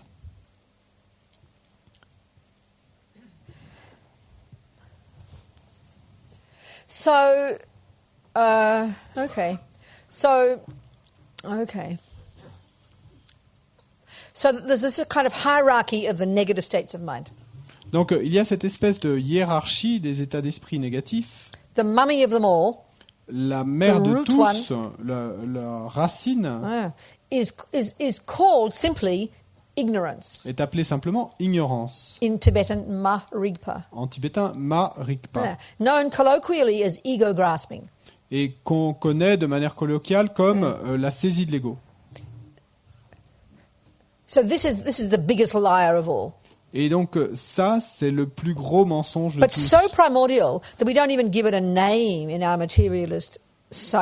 A: So, okay. So, okay. So there's this kind of hierarchy of the negative states of mind.
B: Donc, il y a cette espèce de hiérarchie des états d'esprit négatifs.
A: The mummy of them all
B: La mère
A: The
B: de
A: root
B: tous, la racine,
A: is called simply ignorance.
B: est appelée simplement ignorance.
A: In Tibetan, ma rigpa.
B: En tibétain, ma rigpa.
A: Yeah. Known colloquially as ego grasping.
B: Et qu'on connaît de manière colloquiale comme la saisie de l'ego.
A: So this is the biggest liar of all.
B: Et donc ça, c'est le plus gros mensonge de
A: But
B: tous.
A: so primordial that we don't even give it a name in our materialist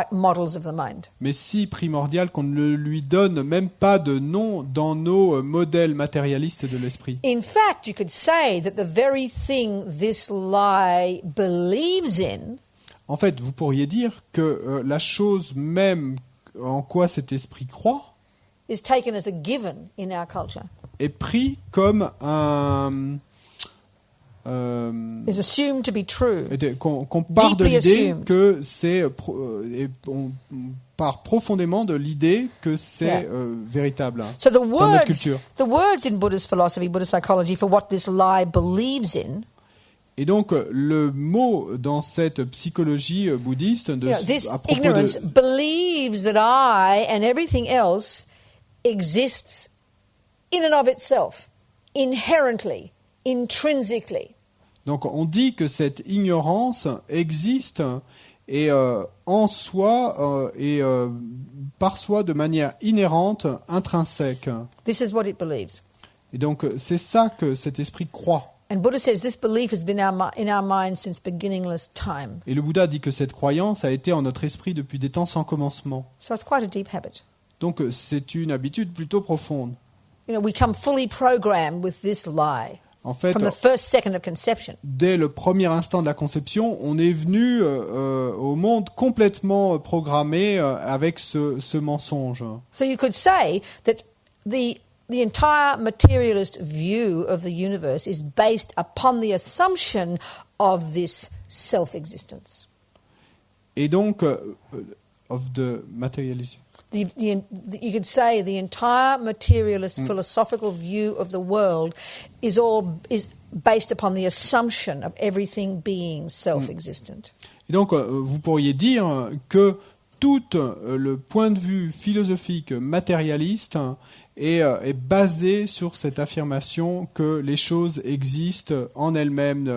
A: models of the mind.
B: Mais si primordial qu'on ne lui donne même pas de nom dans nos modèles matérialistes de l'esprit.
A: In fact, you could say that the very thing this lie believes in
B: En fait, vous pourriez dire que la chose même en quoi cet esprit croit
A: is taken as a given in our culture.
B: est pris comme
A: Is assumed to be true.
B: qu'on part de
A: Deeply
B: l'idée
A: assumed.
B: que c'est on part profondément de l'idée que c'est
A: Yeah.
B: véritable
A: So the
B: dans notre
A: words,
B: culture.
A: the words in Buddhist philosophy, Buddhist psychology, for what this lie believes in,
B: Et donc le mot dans cette psychologie bouddhiste
A: this
B: à propos
A: ignorance
B: de
A: believes that I and everything else exists in and of itself, inherently, intrinsically.
B: donc on dit que cette ignorance existe et en soi et par soi de manière inhérente, intrinsèque.
A: This is what it believes.
B: Et donc c'est ça que cet esprit croit.
A: And Buddha says this belief has been in our mind since beginningless time.
B: Et le Bouddha dit que cette croyance a été en notre esprit depuis des temps sans commencement.
A: So it's quite a deep habit.
B: Donc c'est une habitude plutôt profonde.
A: You know, we come fully programmed with this lie
B: En fait,
A: from the first second of conception.
B: dès le premier instant de la conception, on est venu au monde complètement programmé avec ce mensonge.
A: So you could say that the entire materialist view of the universe is based upon the assumption of this self-existence.
B: Et donc, of the materialism.
A: You could say the entire materialist philosophical view of the world is based upon the assumption of everything being self-existent.
B: Et donc, vous pourriez dire que tout le point de vue philosophique matérialiste est basé sur cette affirmation que les choses existent en elles-mêmes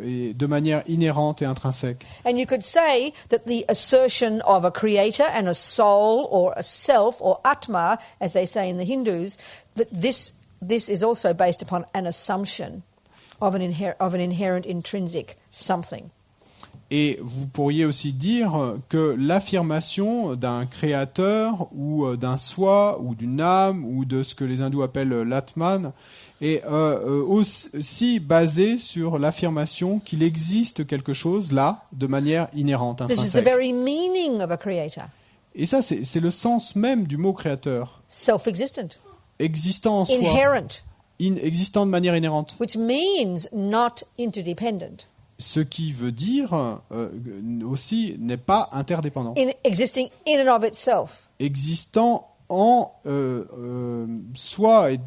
B: et de manière inhérente et intrinsèque.
A: And you could say that the assertion of a creator and a soul or a self or atma, as they say in the Hindus, that this is also based upon an assumption of an inherent intrinsic something.
B: Et vous pourriez aussi dire que l'affirmation d'un créateur ou d'un soi ou d'une âme ou de ce que les hindous appellent l'atman est aussi basée sur l'affirmation qu'il existe quelque chose là de manière inhérente,
A: This is the
B: intrinsèque.
A: very meaning of a creator,
B: Et ça, c'est le sens même du mot créateur.
A: self-existent,
B: Existant en soi,
A: inherent,
B: existant de manière inhérente.
A: which means not interdependent,
B: Ce qui veut dire aussi n'est pas interdépendant.
A: existing in and of itself,
B: Existant en soi et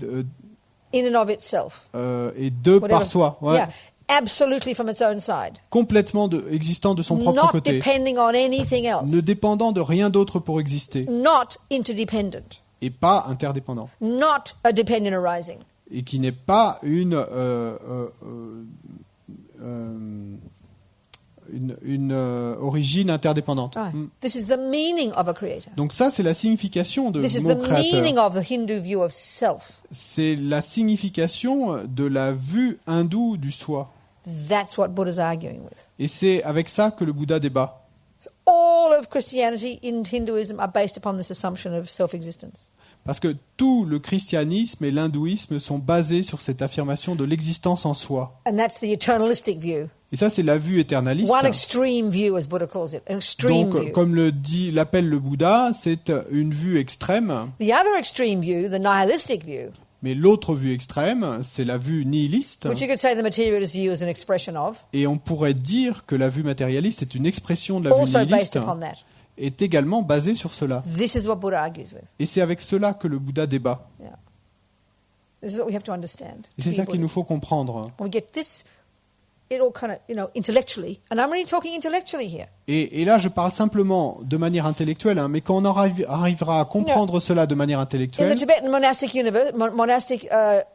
A: in and of itself.
B: de
A: Whatever.
B: par soi. Ouais.
A: Yeah, absolutely from its own side.
B: Complètement existant de son propre
A: Not
B: côté.
A: depending on anything else.
B: Ne dépendant de rien d'autre pour exister.
A: Not interdependent.
B: Et pas interdépendant.
A: Not a dependent arising.
B: Et qui n'est pas une origine interdépendante.
A: Right. This is the meaning of a creator.
B: Donc ça, c'est la signification de
A: This is
B: mot
A: the meaning
B: créateur.
A: of the Hindu view of self.
B: C'est la signification de la vue hindoue du soi.
A: That's what Buddha's arguing with.
B: Et c'est avec ça que le Bouddha débat.
A: So all of Christianity and Hinduism are based upon this assumption of self-existence.
B: Parce que tout le christianisme et l'hindouisme sont basés sur cette affirmation de l'existence en soi.
A: And that's the eternalistic view.
B: Et ça, c'est la vue éternaliste.
A: One extreme view, as Buddha calls it, an extreme
B: Donc,
A: view.
B: comme l'appelle le Bouddha, c'est une vue extrême.
A: The other extreme view, the nihilistic view,
B: Mais l'autre vue extrême, c'est la vue nihiliste.
A: which you could say the materialist view is an expression of,
B: Et on pourrait dire que la vue matérialiste est une expression de la vue
A: also
B: nihiliste,
A: based upon that.
B: est également basée sur cela.
A: This is what Buddha argues with.
B: Et c'est avec cela que le Bouddha débat.
A: Yeah. This is what we have to understand.
B: Et c'est ça qu'il nous faut comprendre.
A: When we get this, it all kind of, intellectually, and I'm really talking intellectually here.
B: Et là, je parle simplement de manière intellectuelle, hein, mais quand on arrivera à comprendre cela de manière
A: In
B: intellectuelle,
A: the Tibetan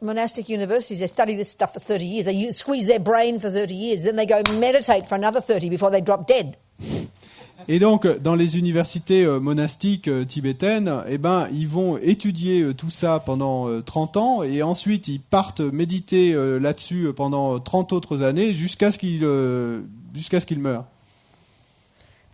A: monastic universities, they study this stuff for 30 years. They squeeze their brain for 30 years. Then they go meditate for another 30 before they drop dead.
B: et donc dans les universités monastiques tibétaines, eh ben, ils vont étudier tout ça pendant 30 ans et ensuite ils partent méditer là-dessus pendant 30 autres années jusqu'à ce qu'ils meurent.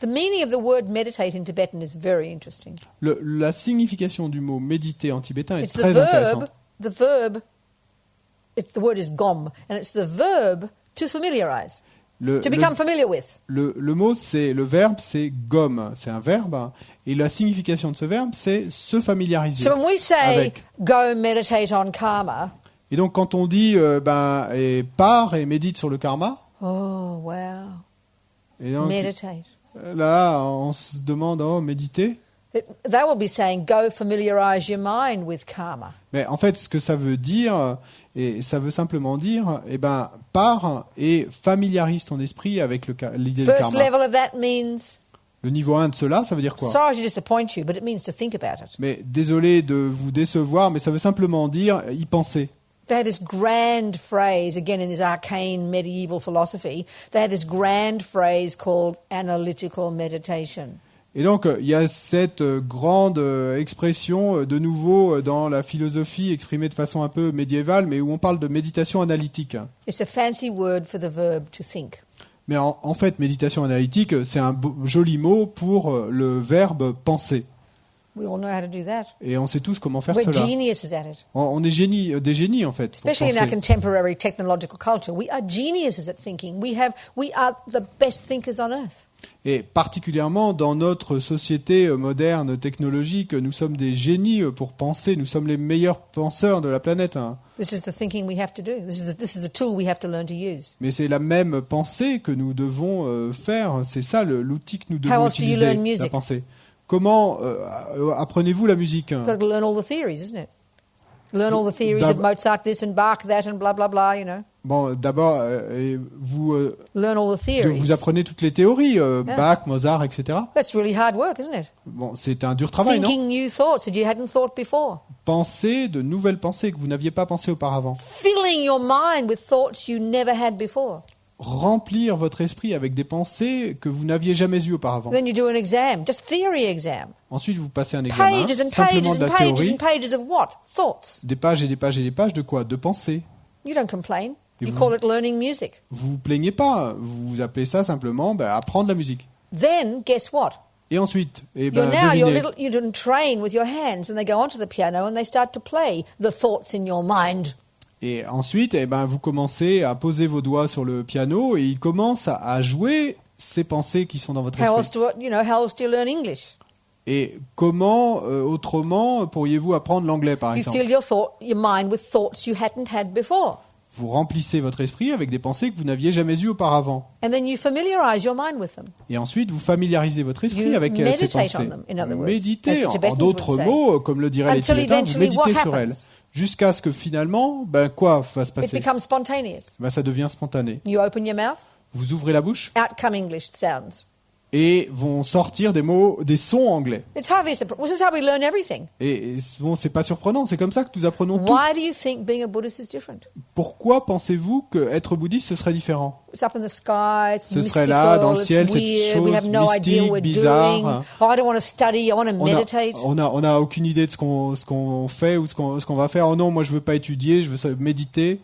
A: The meaning of the word meditate in Tibetan is very interesting.
B: La signification du mot méditer en tibétain est
A: It's
B: très intéressante.
A: the word is gom, and it's the verb to familiarize, to become familiar with.
B: Le mot, le verbe, c'est gomme. C'est un verbe. Hein, et la signification de ce verbe, c'est se familiariser.
A: So when we say
B: avec.
A: go meditate on karma,
B: Et donc, quand on dit pars et médite sur le karma,
A: oh wow,
B: et donc,
A: meditate.
B: là, on se demande, méditer.
A: They will be saying go familiarize your mind with karma.
B: Mais en fait, ce que ça veut dire, et ça veut simplement dire, pars et familiarise ton esprit avec l'idée de
A: First
B: karma.
A: level of that means,
B: Le niveau 1 de cela, ça veut dire quoi?
A: sorry to disappoint you, but it means to think about it.
B: Mais désolé de vous décevoir, mais ça veut simplement dire y penser.
A: They have this grand phrase, again in this arcane medieval philosophy, they have this grand phrase called analytical meditation.
B: Et donc, il y a cette grande expression de nouveau dans la philosophie exprimée de façon un peu médiévale, mais où on parle de méditation analytique.
A: It's a fancy word for the verb to think.
B: Mais en fait, méditation analytique, c'est un joli mot pour le verbe penser.
A: We all know how to do that.
B: Et on sait tous comment faire
A: We're
B: cela.
A: geniuses at it.
B: On est des génies, en fait, pour
A: Especially in our
B: penser.
A: contemporary technological culture. We are geniuses at thinking. We are the best thinkers on earth.
B: Et particulièrement dans notre société moderne, technologique, nous sommes des génies pour penser. Nous sommes les meilleurs penseurs de la planète. Hein.
A: This is the thinking we have to do. This is the tool we have to learn to use.
B: Mais c'est la même pensée que nous devons faire. C'est ça l'outil que nous
A: How
B: devons
A: else do you
B: utiliser,
A: learn
B: la
A: music?
B: pensée. Comment apprenez-vous la musique?
A: You've got to learn all the theories, isn't it? Learn all the theories of Mozart, this and Bach, that, and blah, blah, blah,
B: Bon, d'abord, vous
A: Learn all the theories.
B: vous apprenez toutes les théories, Bach, Mozart, etc.
A: That's really hard work, isn't it?
B: Bon, c'est un dur travail, non?
A: Thinking new thoughts that you hadn't thought before.
B: Penser de nouvelles pensées que vous n'aviez pas pensées auparavant.
A: Filling your mind with thoughts you never had before.
B: Remplir votre esprit avec des pensées que vous n'aviez jamais eues auparavant.
A: Then you do an exam, just theory exam.
B: Ensuite, vous passez un examen,
A: Pages and
B: simplement
A: pages
B: de
A: and
B: la
A: pages
B: théorie,
A: and pages of what? Thoughts.
B: des pages et des pages et des pages de quoi? De pensées.
A: You don't complain.
B: Et
A: You
B: vous-
A: call it learning music.
B: Vous vous plaignez pas, vous appelez ça simplement apprendre la musique.
A: Then, guess what?
B: Et ensuite,
A: You're
B: devinez,
A: you don't train with your hands, and they go onto the piano and they start to play the thoughts in your mind.
B: et ensuite, vous commencez à poser vos doigts sur le piano et il commence à jouer ces pensées qui sont dans votre
A: How else
B: esprit.
A: how else do you learn English?
B: Et comment, autrement, pourriez-vous apprendre l'anglais, par
A: You
B: exemple?
A: fill your mind with thoughts you hadn't had before,
B: Vous remplissez votre esprit avec des pensées que vous n'aviez jamais eues auparavant.
A: and then you familiarize your mind with them.
B: Et ensuite, vous familiarisez votre esprit
A: You
B: avec ces
A: meditate
B: pensées.
A: on them, in other words,
B: Méditez,
A: as the
B: en
A: Tibetans
B: d'autres
A: would say.
B: mots, comme le diraient les
A: Until
B: Tibétains, vous
A: eventually,
B: méditez
A: what
B: sur elles.
A: happens?
B: Jusqu'à ce que finalement, quoi va se
A: It
B: passer?
A: becomes spontaneous.
B: Ça devient spontané.
A: You open your mouth,
B: Vous ouvrez la bouche
A: out come English sounds.
B: et vont sortir des mots, des sons anglais.
A: It's hardly surprising. This is how we learn everything.
B: Et bon, c'est pas surprenant, c'est comme ça que nous apprenons tout.
A: Why do you think being a Buddhist is different?
B: Pourquoi pensez-vous qu'être bouddhiste ce serait différent?
A: It's up in the sky, it's
B: Ce
A: mystical,
B: serait là, dans le
A: it's
B: ciel, cette
A: weird, we have
B: chose
A: no idea what we're
B: mystique, bizarre.
A: doing. Oh, I don't want to study, I want to meditate.
B: On a aucune idée de ce qu'on fait ou ce qu'on va faire. Oh non, moi je veux pas étudier, je veux méditer.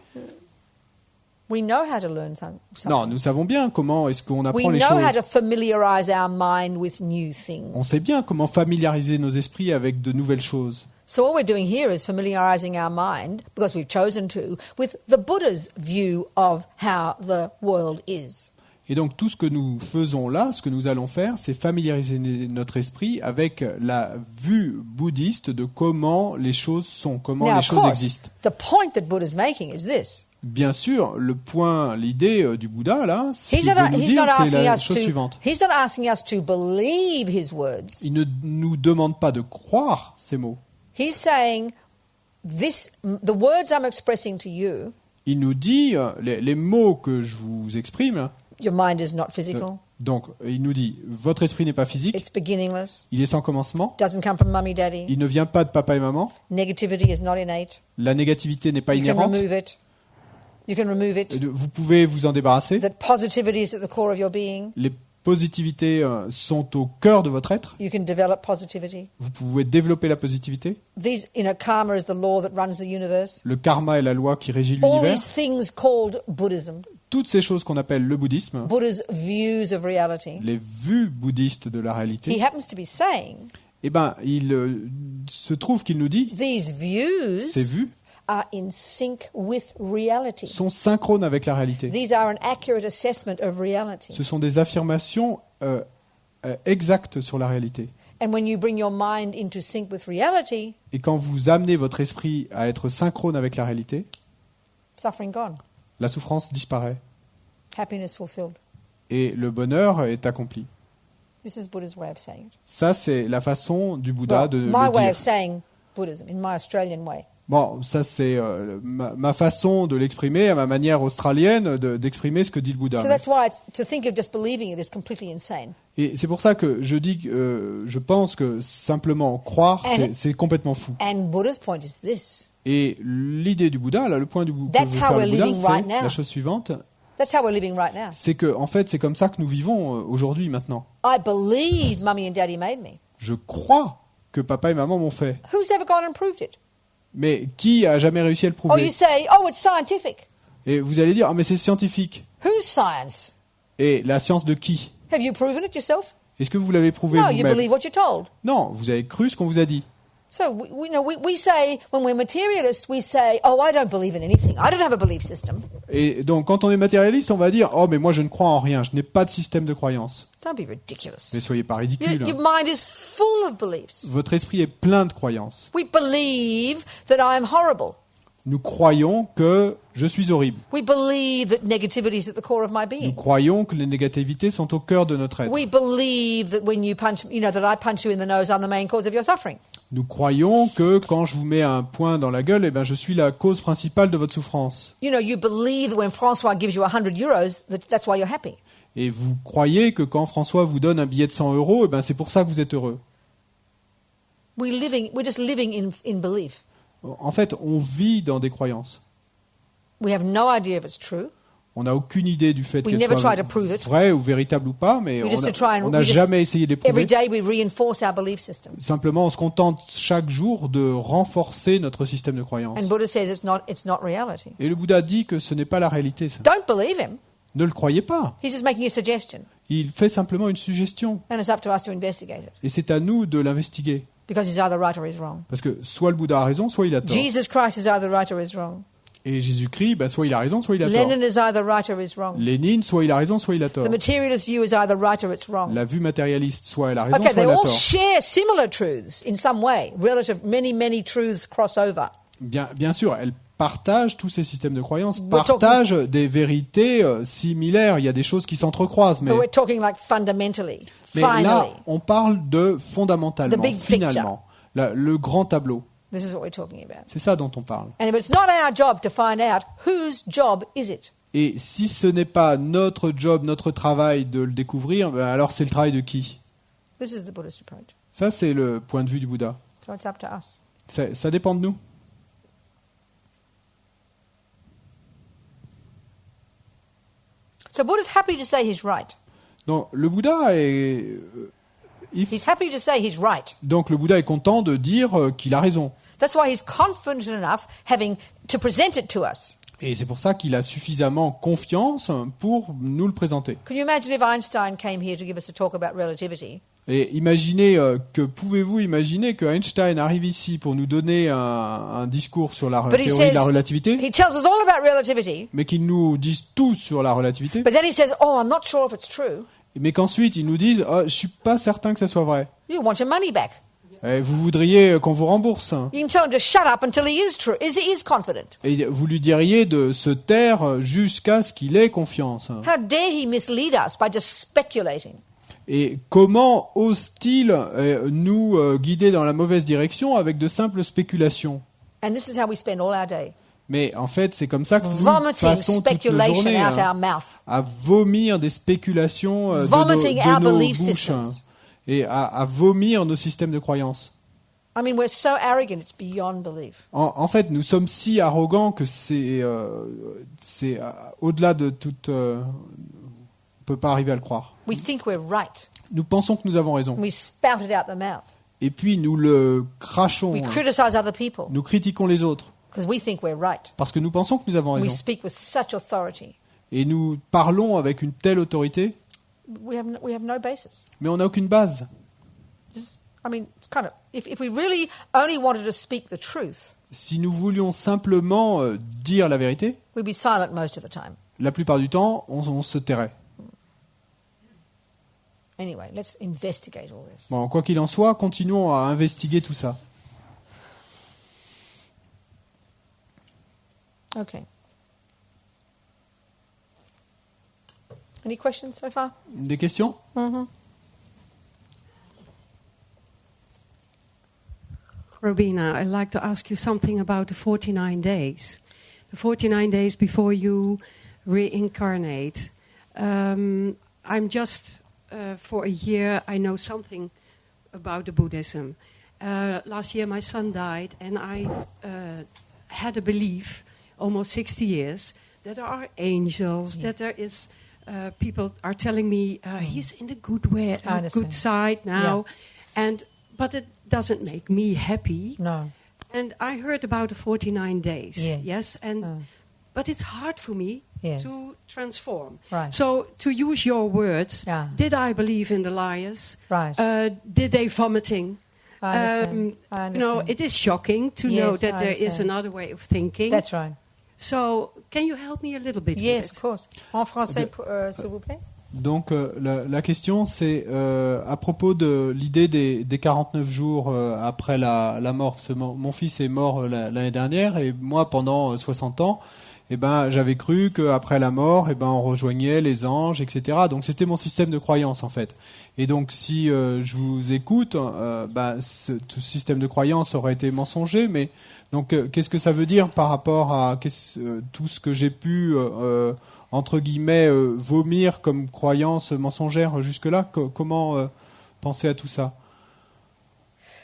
A: We know how to learn something.
B: Non, nous savons bien comment est-ce qu'on
A: We
B: apprend les
A: know how to
B: choses.
A: familiarize our mind with new things.
B: On sait bien comment familiariser nos esprits avec de nouvelles choses.
A: So what we're doing here is familiarizing our mind, because we've chosen to, with the Buddha's view of how the world is.
B: Et donc tout ce que nous faisons là, ce que nous allons faire, c'est familiariser notre esprit avec la vue bouddhiste de comment les choses sont, comment
A: Now,
B: les
A: of
B: choses
A: course,
B: existent.
A: the point that Buddha's making is this.
B: Bien sûr, l'idée du Bouddha, là, ce
A: He's
B: qu'il veut
A: not,
B: nous
A: he's
B: dire,
A: not
B: c'est
A: asking
B: la
A: us
B: chose suivante.
A: he's not asking us to believe his words.
B: Il ne nous demande pas de croire ces mots.
A: He's saying the words I'm expressing to you,
B: Il nous dit, les mots que je vous exprime,
A: your mind is not physical,
B: donc il nous dit, votre esprit n'est pas physique,
A: it's beginningless,
B: il est sans commencement,
A: doesn't come from mummy daddy,
B: il ne vient pas de papa et maman,
A: negativity is not innate,
B: la négativité n'est pas
A: you can
B: inhérente,
A: remove it. You can remove it.
B: vous pouvez vous en débarrasser,
A: That positivity is at the core of your being.
B: les positivités sont au cœur de votre être,
A: You can develop positivity.
B: vous pouvez développer la positivité,
A: Karma is the law that runs the universe.
B: le karma est la loi qui régit
A: All
B: l'univers,
A: these things called Buddhism,
B: toutes ces choses qu'on appelle le bouddhisme,
A: Buddha's views of reality.
B: les vues bouddhistes de la
A: He
B: réalité,
A: happens to be saying
B: eh ben, il se trouve qu'il nous dit,
A: these views
B: ces vues
A: are in sync with reality.
B: sont synchrones avec la réalité.
A: These are an accurate assessment of reality.
B: Ce sont des affirmations exactes sur la réalité.
A: And when you bring your mind into sync with reality,
B: Et quand vous amenez votre esprit à être synchrone avec la réalité,
A: suffering gone,
B: la souffrance disparaît
A: happiness fulfilled.
B: et le bonheur est accompli.
A: This is Buddha's way of saying it.
B: Ça, c'est la façon du Bouddha
A: Well,
B: de
A: my
B: le
A: way
B: dire.
A: of saying Buddhism, in my Australian way.
B: Bon, ça, c'est ma façon de l'exprimer, à ma manière australienne d'exprimer ce que dit le Bouddha.
A: So that's why to think of just believing it is completely insane.
B: Et c'est pour ça que je dis que je pense que simplement croire, c'est complètement fou.
A: And Buddha's point is this.
B: Et l'idée du Bouddha, là, le point que veut
A: That's how
B: faire
A: we're
B: le Bouddha,
A: living right
B: c'est
A: now.
B: la chose suivante,
A: That's how we're living right now.
B: c'est que en fait, c'est comme ça que nous vivons aujourd'hui, maintenant.
A: I believe Mummy and Daddy made me.
B: Je crois que papa et maman m'ont fait.
A: Who's ever gone and proved it?
B: Mais qui a jamais réussi à le
A: Oh,
B: prouver?
A: you say, oh, it's scientific.
B: Et vous allez dire, ah, mais c'est scientifique.
A: Whose science?
B: Et la science de qui?
A: Have you proven it yourself?
B: Est-ce que vous l'avez prouvé
A: No, you
B: vous-même?
A: believe what you're told.
B: Non, vous avez cru ce qu'on vous a dit.
A: So we say, when we're materialists, we say, oh, I don't believe in anything. I don't have a belief system.
B: Et donc, quand on est matérialiste, on va dire, oh, mais moi, je ne crois en rien. Je n'ai pas de système de croyance.
A: Don't be ridiculous.
B: Mais soyez pas ridicule.
A: Your mind is full of beliefs.
B: Votre esprit est plein de croyances.
A: We believe that I am horrible.
B: Nous croyons que je suis horrible.
A: We believe that negativity is at the core of my
B: Nous
A: being.
B: croyons que les négativités sont au cœur de notre être.
A: We believe that when you punch, that I punch you in the nose, I'm the main cause of your suffering.
B: Nous croyons que quand je vous mets un poing dans la gueule, eh ben, je suis la cause principale de votre souffrance.
A: You believe that when Francois gives you 100 euros, that's why you're happy.
B: Et vous croyez que quand François vous donne un billet de 100 €, eh ben, c'est pour ça que vous êtes heureux.
A: We're just living in belief.
B: En fait, on vit dans des croyances.
A: We have no idea if it's true.
B: On n'a aucune idée du fait
A: We
B: qu'elles
A: never
B: soient
A: try to prove it.
B: vraies ou véritables ou pas, mais
A: We just to try and
B: on n'a
A: we just-
B: jamais essayé de les
A: Every
B: prouver.
A: day we reinforce our belief system.
B: Simplement, on se contente chaque jour de renforcer notre système de croyances.
A: And Buddha says it's not reality.
B: Et le Bouddha dit que ce n'est pas la réalité, ça.
A: Don't believe him.
B: Ne le croyez pas.
A: He's just making a suggestion.
B: Il fait simplement une suggestion.
A: And it's up to us to investigate it.
B: Et c'est à nous de l'investiguer.
A: Because he's either right or he's wrong.
B: Parce que soit le Bouddha a raison, soit il a tort.
A: Jesus Christ is either right or he's wrong.
B: Et Jésus-Christ, ben, soit il a raison, soit il a tort.
A: Lenin is either right or he's wrong.
B: Lénine, soit il a raison, soit il a tort.
A: The materialist view is either right or it's wrong.
B: La vue matérialiste, soit elle a raison,
A: Okay,
B: soit
A: they
B: elle a
A: all
B: tort.
A: share similar truths in some way. Many truths cross over.
B: Bien sûr, elle partage tous ces systèmes de croyances,
A: We're talking-
B: partage des vérités similaires. Il y a des choses qui s'entrecroisent,
A: But we're talking like fundamentally,
B: mais là,
A: finally.
B: on parle de fondamentalement,
A: The big
B: finalement, le grand tableau.
A: This is what we're talking about.
B: C'est ça dont on parle.
A: And if it's not our job to find out, whose job is it?
B: Et si ce n'est pas notre job, notre travail de le découvrir, ben alors c'est le travail de qui?
A: This is the Buddhist approach.
B: Ça, c'est le point de vue du Bouddha.
A: So it's up to us.
B: Ça dépend de nous.
A: So Buddha's happy to say he's right.
B: Donc le Bouddha est
A: He's happy to say he's right.
B: donc le Bouddha est content de dire qu'il a raison.
A: That's why he's confident enough having to present it to us.
B: Et c'est pour ça qu'il a suffisamment confiance pour nous le présenter.
A: Can you imagine if Einstein came here to give us a talk about relativity?
B: Et imaginez pouvez-vous imaginer que Einstein arrive ici pour nous donner un discours sur la
A: But he
B: théorie de la
A: says,
B: relativité,
A: he tells us all about relativity,
B: mais qu'il nous dise tout sur la relativité,
A: but then he says, oh, I'm not sure if it's true.
B: mais qu'ensuite ils nous disent oh, je suis pas certain que ça soit vrai.
A: You want your money back.
B: Et vous voudriez qu'on vous rembourse.
A: You can tell him to shut up until he is true. He is confident.
B: Et vous lui diriez de se taire jusqu'à ce qu'il ait confiance.
A: How dare he mislead us by just speculating?
B: Et comment ose-t-il nous guider dans la mauvaise direction avec de simples spéculations?
A: And this is how we spend all our day.
B: Mais en fait, c'est comme ça que nous
A: Vomiting
B: passons toute nos
A: speculation
B: journées
A: out our mouth.
B: à vomir des spéculations
A: Vomiting
B: de
A: our
B: nos
A: belief
B: bouches
A: systems.
B: et à vomir nos systèmes de croyance.
A: I mean, we're so arrogant, it's beyond belief.
B: En fait, nous sommes si arrogants que c'est au-delà de toute... on ne peut pas arriver à le croire.
A: We think we're right.
B: Nous pensons que nous avons raison.
A: We spout it out the mouth.
B: Et puis nous le crachons.
A: We criticize other people
B: Nous critiquons les autres.
A: because we think we're right.
B: Parce que nous pensons que nous avons
A: We
B: raison.
A: speak with such authority.
B: Et nous parlons avec une telle autorité,
A: We have no basis.
B: mais on n'a aucune base.
A: I mean, it's kind of, if we really only wanted to speak the truth,
B: Si nous voulions simplement dire la vérité,
A: we'd be silent most of the time.
B: la plupart du temps, on se tairait.
A: Anyway, let's investigate all this.
B: Bon, quoi qu'il en soit, continuons à investiguer tout ça.
A: Okay. Any questions so far?
B: Des questions?
C: Robina, I'd like to ask you something about the 49 days. The 49 days before you reincarnate. I'm just, for a year, I know something about the Buddhism. Last year my son died, and I had a belief, almost 60 years, that there are angels, that there is... people are telling me he's in the good way, good side now, but it doesn't make me happy.
A: No.
C: And I heard about the 49 days.
A: Yes.
C: But it's hard for me to transform.
A: Right.
C: So to use your words, did I believe in the liars?
A: Right.
C: Did they vomiting?
A: I understand.
C: You know, it is shocking to know that there is another way of thinking.
A: That's right.
C: So, can you help me a little bit?
A: Yes, of course. En français, s'il vous plaît.
B: Donc la question c'est à propos de l'idée des 49 jours après la mort. Parce que mon fils est mort l'année dernière et moi pendant 60 ans, j'avais cru qu'après la mort, on rejoignait les anges, etc. Donc c'était mon système de croyance en fait. Et donc si je vous écoute, tout système de croyance aurait été mensonger, mais donc qu'est-ce que ça veut dire par rapport à tout ce que j'ai pu entre guillemets vomir comme croyance mensongère jusque-là? Comment penser à tout ça?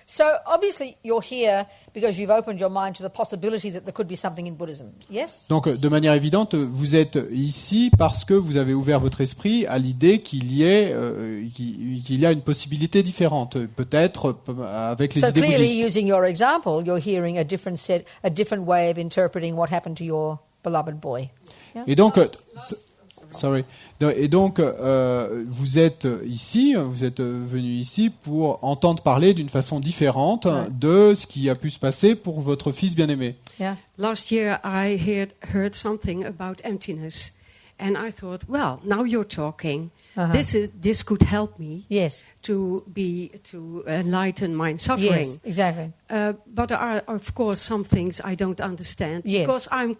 A: So obviously you're here because you've opened your mind to the possibility that there could be something in Buddhism. Yes?
B: Donc de manière évidente, vous êtes ici parce que vous avez ouvert votre esprit à l'idée qu'il y a une possibilité différente, peut-être avec les
A: So
B: idées
A: clearly,
B: bouddhistes.
A: using your example, you're hearing a different way of interpreting what happened to your beloved boy.
B: Et donc, vous êtes ici, vous êtes venu ici pour entendre parler d'une façon différente de ce qui a pu se passer pour votre fils bien-aimé.
A: Yeah.
C: Last year I heard something about emptiness, and I thought, well, now you're talking. This could help me to enlighten my suffering.
A: Yes, exactly.
C: But there are, of course, some things I don't understand because I'm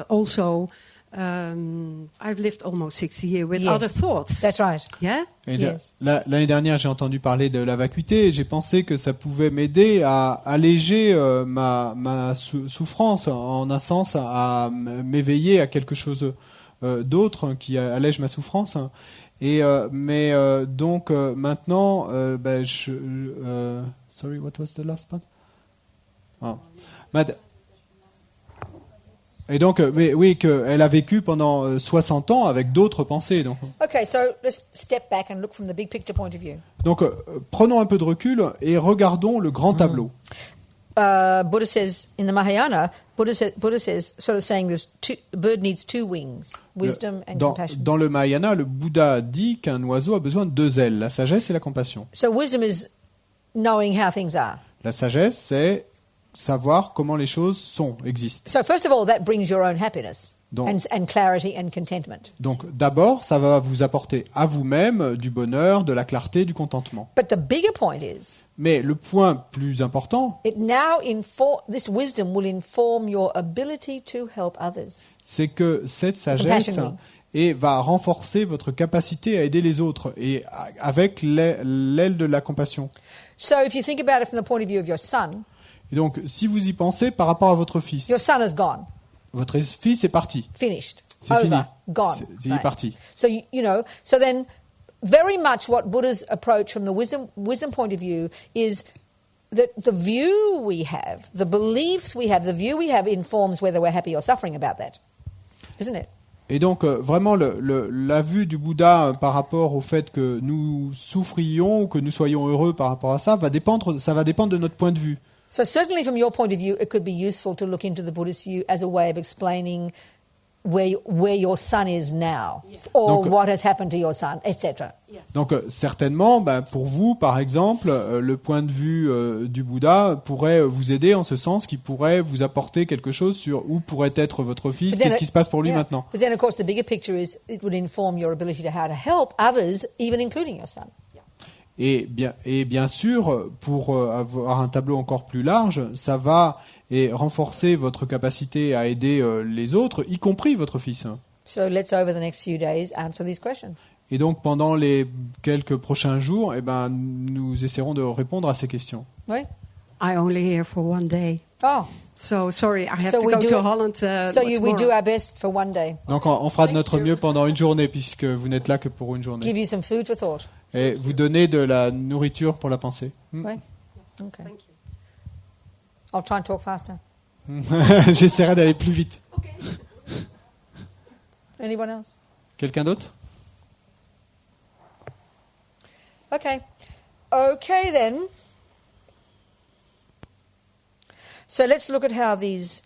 C: also I've lived almost 60 years with
A: Yes.
C: other thoughts.
A: That's right.
C: Yeah?
B: Et
A: Yes.
B: l'année dernière, j'ai entendu parler de la vacuité et j'ai pensé que ça pouvait m'aider à alléger ma souffrance, en un sens, à m'éveiller à quelque chose d'autre qui allège ma souffrance. Et donc maintenant, sorry, what was the last part? Ah. Et donc, oui, qu'elle a vécu pendant 60 ans avec d'autres pensées.
A: Okay, so let's step back and look from the big picture point of view.
B: Donc, prenons un peu de recul et regardons le grand tableau.
A: Buddha says in the Mahayana, Buddha says, sort of saying this: a bird needs two wings, wisdom and compassion.
B: Dans le Mahayana, le Bouddha dit qu'un oiseau a besoin de deux ailes, la sagesse et la compassion.
A: So wisdom is knowing how things are.
B: La sagesse, c'est savoir comment les choses existent.
A: So first of all, that brings your own happiness
B: Donc-
A: and clarity and contentment.
B: Donc d'abord, ça va vous apporter à vous-même du bonheur, de la clarté, du contentement.
A: But the bigger point is,
B: Mais le point plus important,
A: this wisdom will inform your ability to help others.
B: c'est que cette sagesse
A: Compassion.
B: va renforcer votre capacité à aider les autres, et avec l'aile de la compassion.
A: So if you think about it from the point of view of your son,
B: Et donc, si vous y pensez par rapport à votre fils,
A: your son is gone,
B: votre fils est parti.
A: finished,
B: C'est
A: over,
B: fini.
A: gone.
B: Il est parti.
A: So so then, very much what Buddha's approach from the wisdom point of view is that the view we have, the beliefs we have, the view we have informs whether we're happy or suffering about that, isn't it?
B: Et donc, vraiment, la vue du Bouddha par rapport au fait que nous souffrions ou que nous soyons heureux par rapport à ça va dépendre de notre point de vue.
A: So certainly from your point of view, it could be useful to look into the Buddhist view as a way of explaining where your son is now, or
B: Donc-
A: what has happened to your son, etc.
B: Donc, certainement, pour vous, par exemple, le point de vue du Bouddha pourrait vous aider en ce sens, qu'il pourrait vous apporter quelque chose sur où pourrait être votre fils,
A: But then
B: qu'est-ce qui se passe pour lui
A: yeah.
B: maintenant.
A: But then, of course, the bigger picture is it would inform your ability to how to help others, even including your son.
B: Et bien sûr, pour avoir un tableau encore plus large, ça va renforcer votre capacité à aider les autres, y compris votre fils.
A: So let's, over the next few days, answer these questions.
B: Et donc, pendant les quelques prochains jours, nous essaierons de répondre à ces questions.
A: Oui?
C: I only here for one day.
A: Oh,
C: So sorry, I have
A: So
C: to
A: we
C: go
A: do
C: to
A: it-
C: Holland
A: we do
C: tomorrow.
A: our best for one day.
B: Donc, on fera de
C: Thank
B: notre
C: you.
B: mieux pendant une journée, puisque vous n'êtes là que pour une journée.
A: Give you some food for thought.
B: Et vous donner de la nourriture pour la pensée.
A: Oui? Okay.
C: Thank you.
A: I'll try and talk faster.
B: J'essaierai d'aller plus vite.
A: Anyone else?
B: Quelqu'un d'autre?
A: Okay. Okay, then. So let's look at how these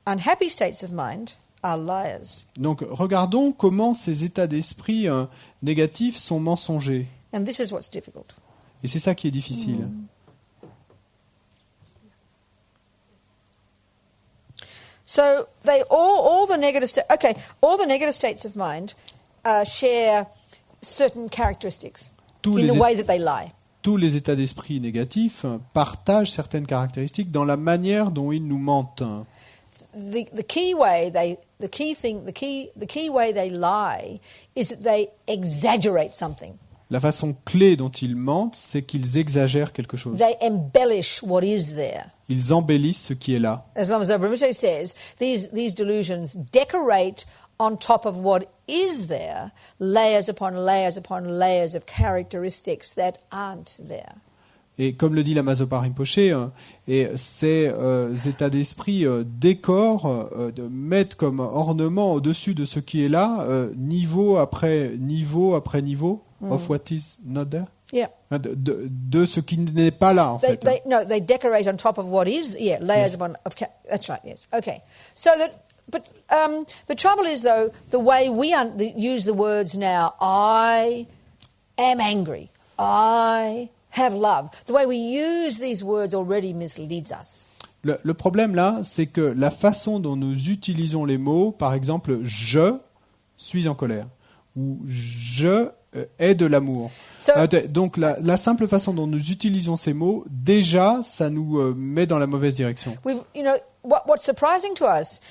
A: unhappy states of mind are liars.
B: Donc, regardons comment ces états d'esprit négatifs sont mensongers.
A: And this is what's difficult.
B: Et c'est ça qui est difficile.
A: So they all the negative all the negative states of mind share certain characteristics
B: Tous
A: in
B: les
A: the
B: é-
A: way that they lie.
B: Tous les états d'esprit négatifs partagent certaines caractéristiques dans la manière dont ils nous mentent.
A: The key way they lie is that they exaggerate something.
B: La façon clé dont ils mentent, c'est qu'ils exagèrent quelque chose.
A: They embellish what is there.
B: Ils embellissent ce qui est là.
A: As Lama Rinpoche says, these delusions decorate on top of what is there, layers upon layers upon layers of characteristics that aren't there.
B: Et comme le dit Lama Zopa Rinpoche, et ces états d'esprit décorent, mettent comme ornement au-dessus de ce qui est là, niveau après niveau après niveau, of what is not there.
A: Yeah.
B: De ce qui n'est pas là, en fait.
A: They decorate on top of what is, layers upon, that's right, yes. Okay. So but the trouble is, though, the way we use the words now, I am angry, I have love, the way we use these words already misleads us.
B: Le problème là, c'est que la façon dont nous utilisons les mots, par exemple, je suis en colère, ou je ai de l'amour. Donc la simple façon dont nous utilisons ces mots, déjà, ça nous met dans la mauvaise direction.
A: What's surprising to us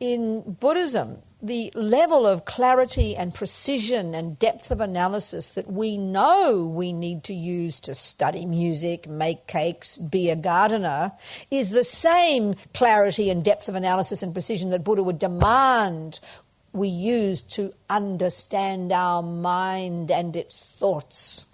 A: in Buddhism, the level of clarity and precision and depth of analysis that we know we need to use to study music, make cakes, be a gardener, is the same clarity and depth of analysis and precision that Buddha would demand we use to understand our mind and its thoughts.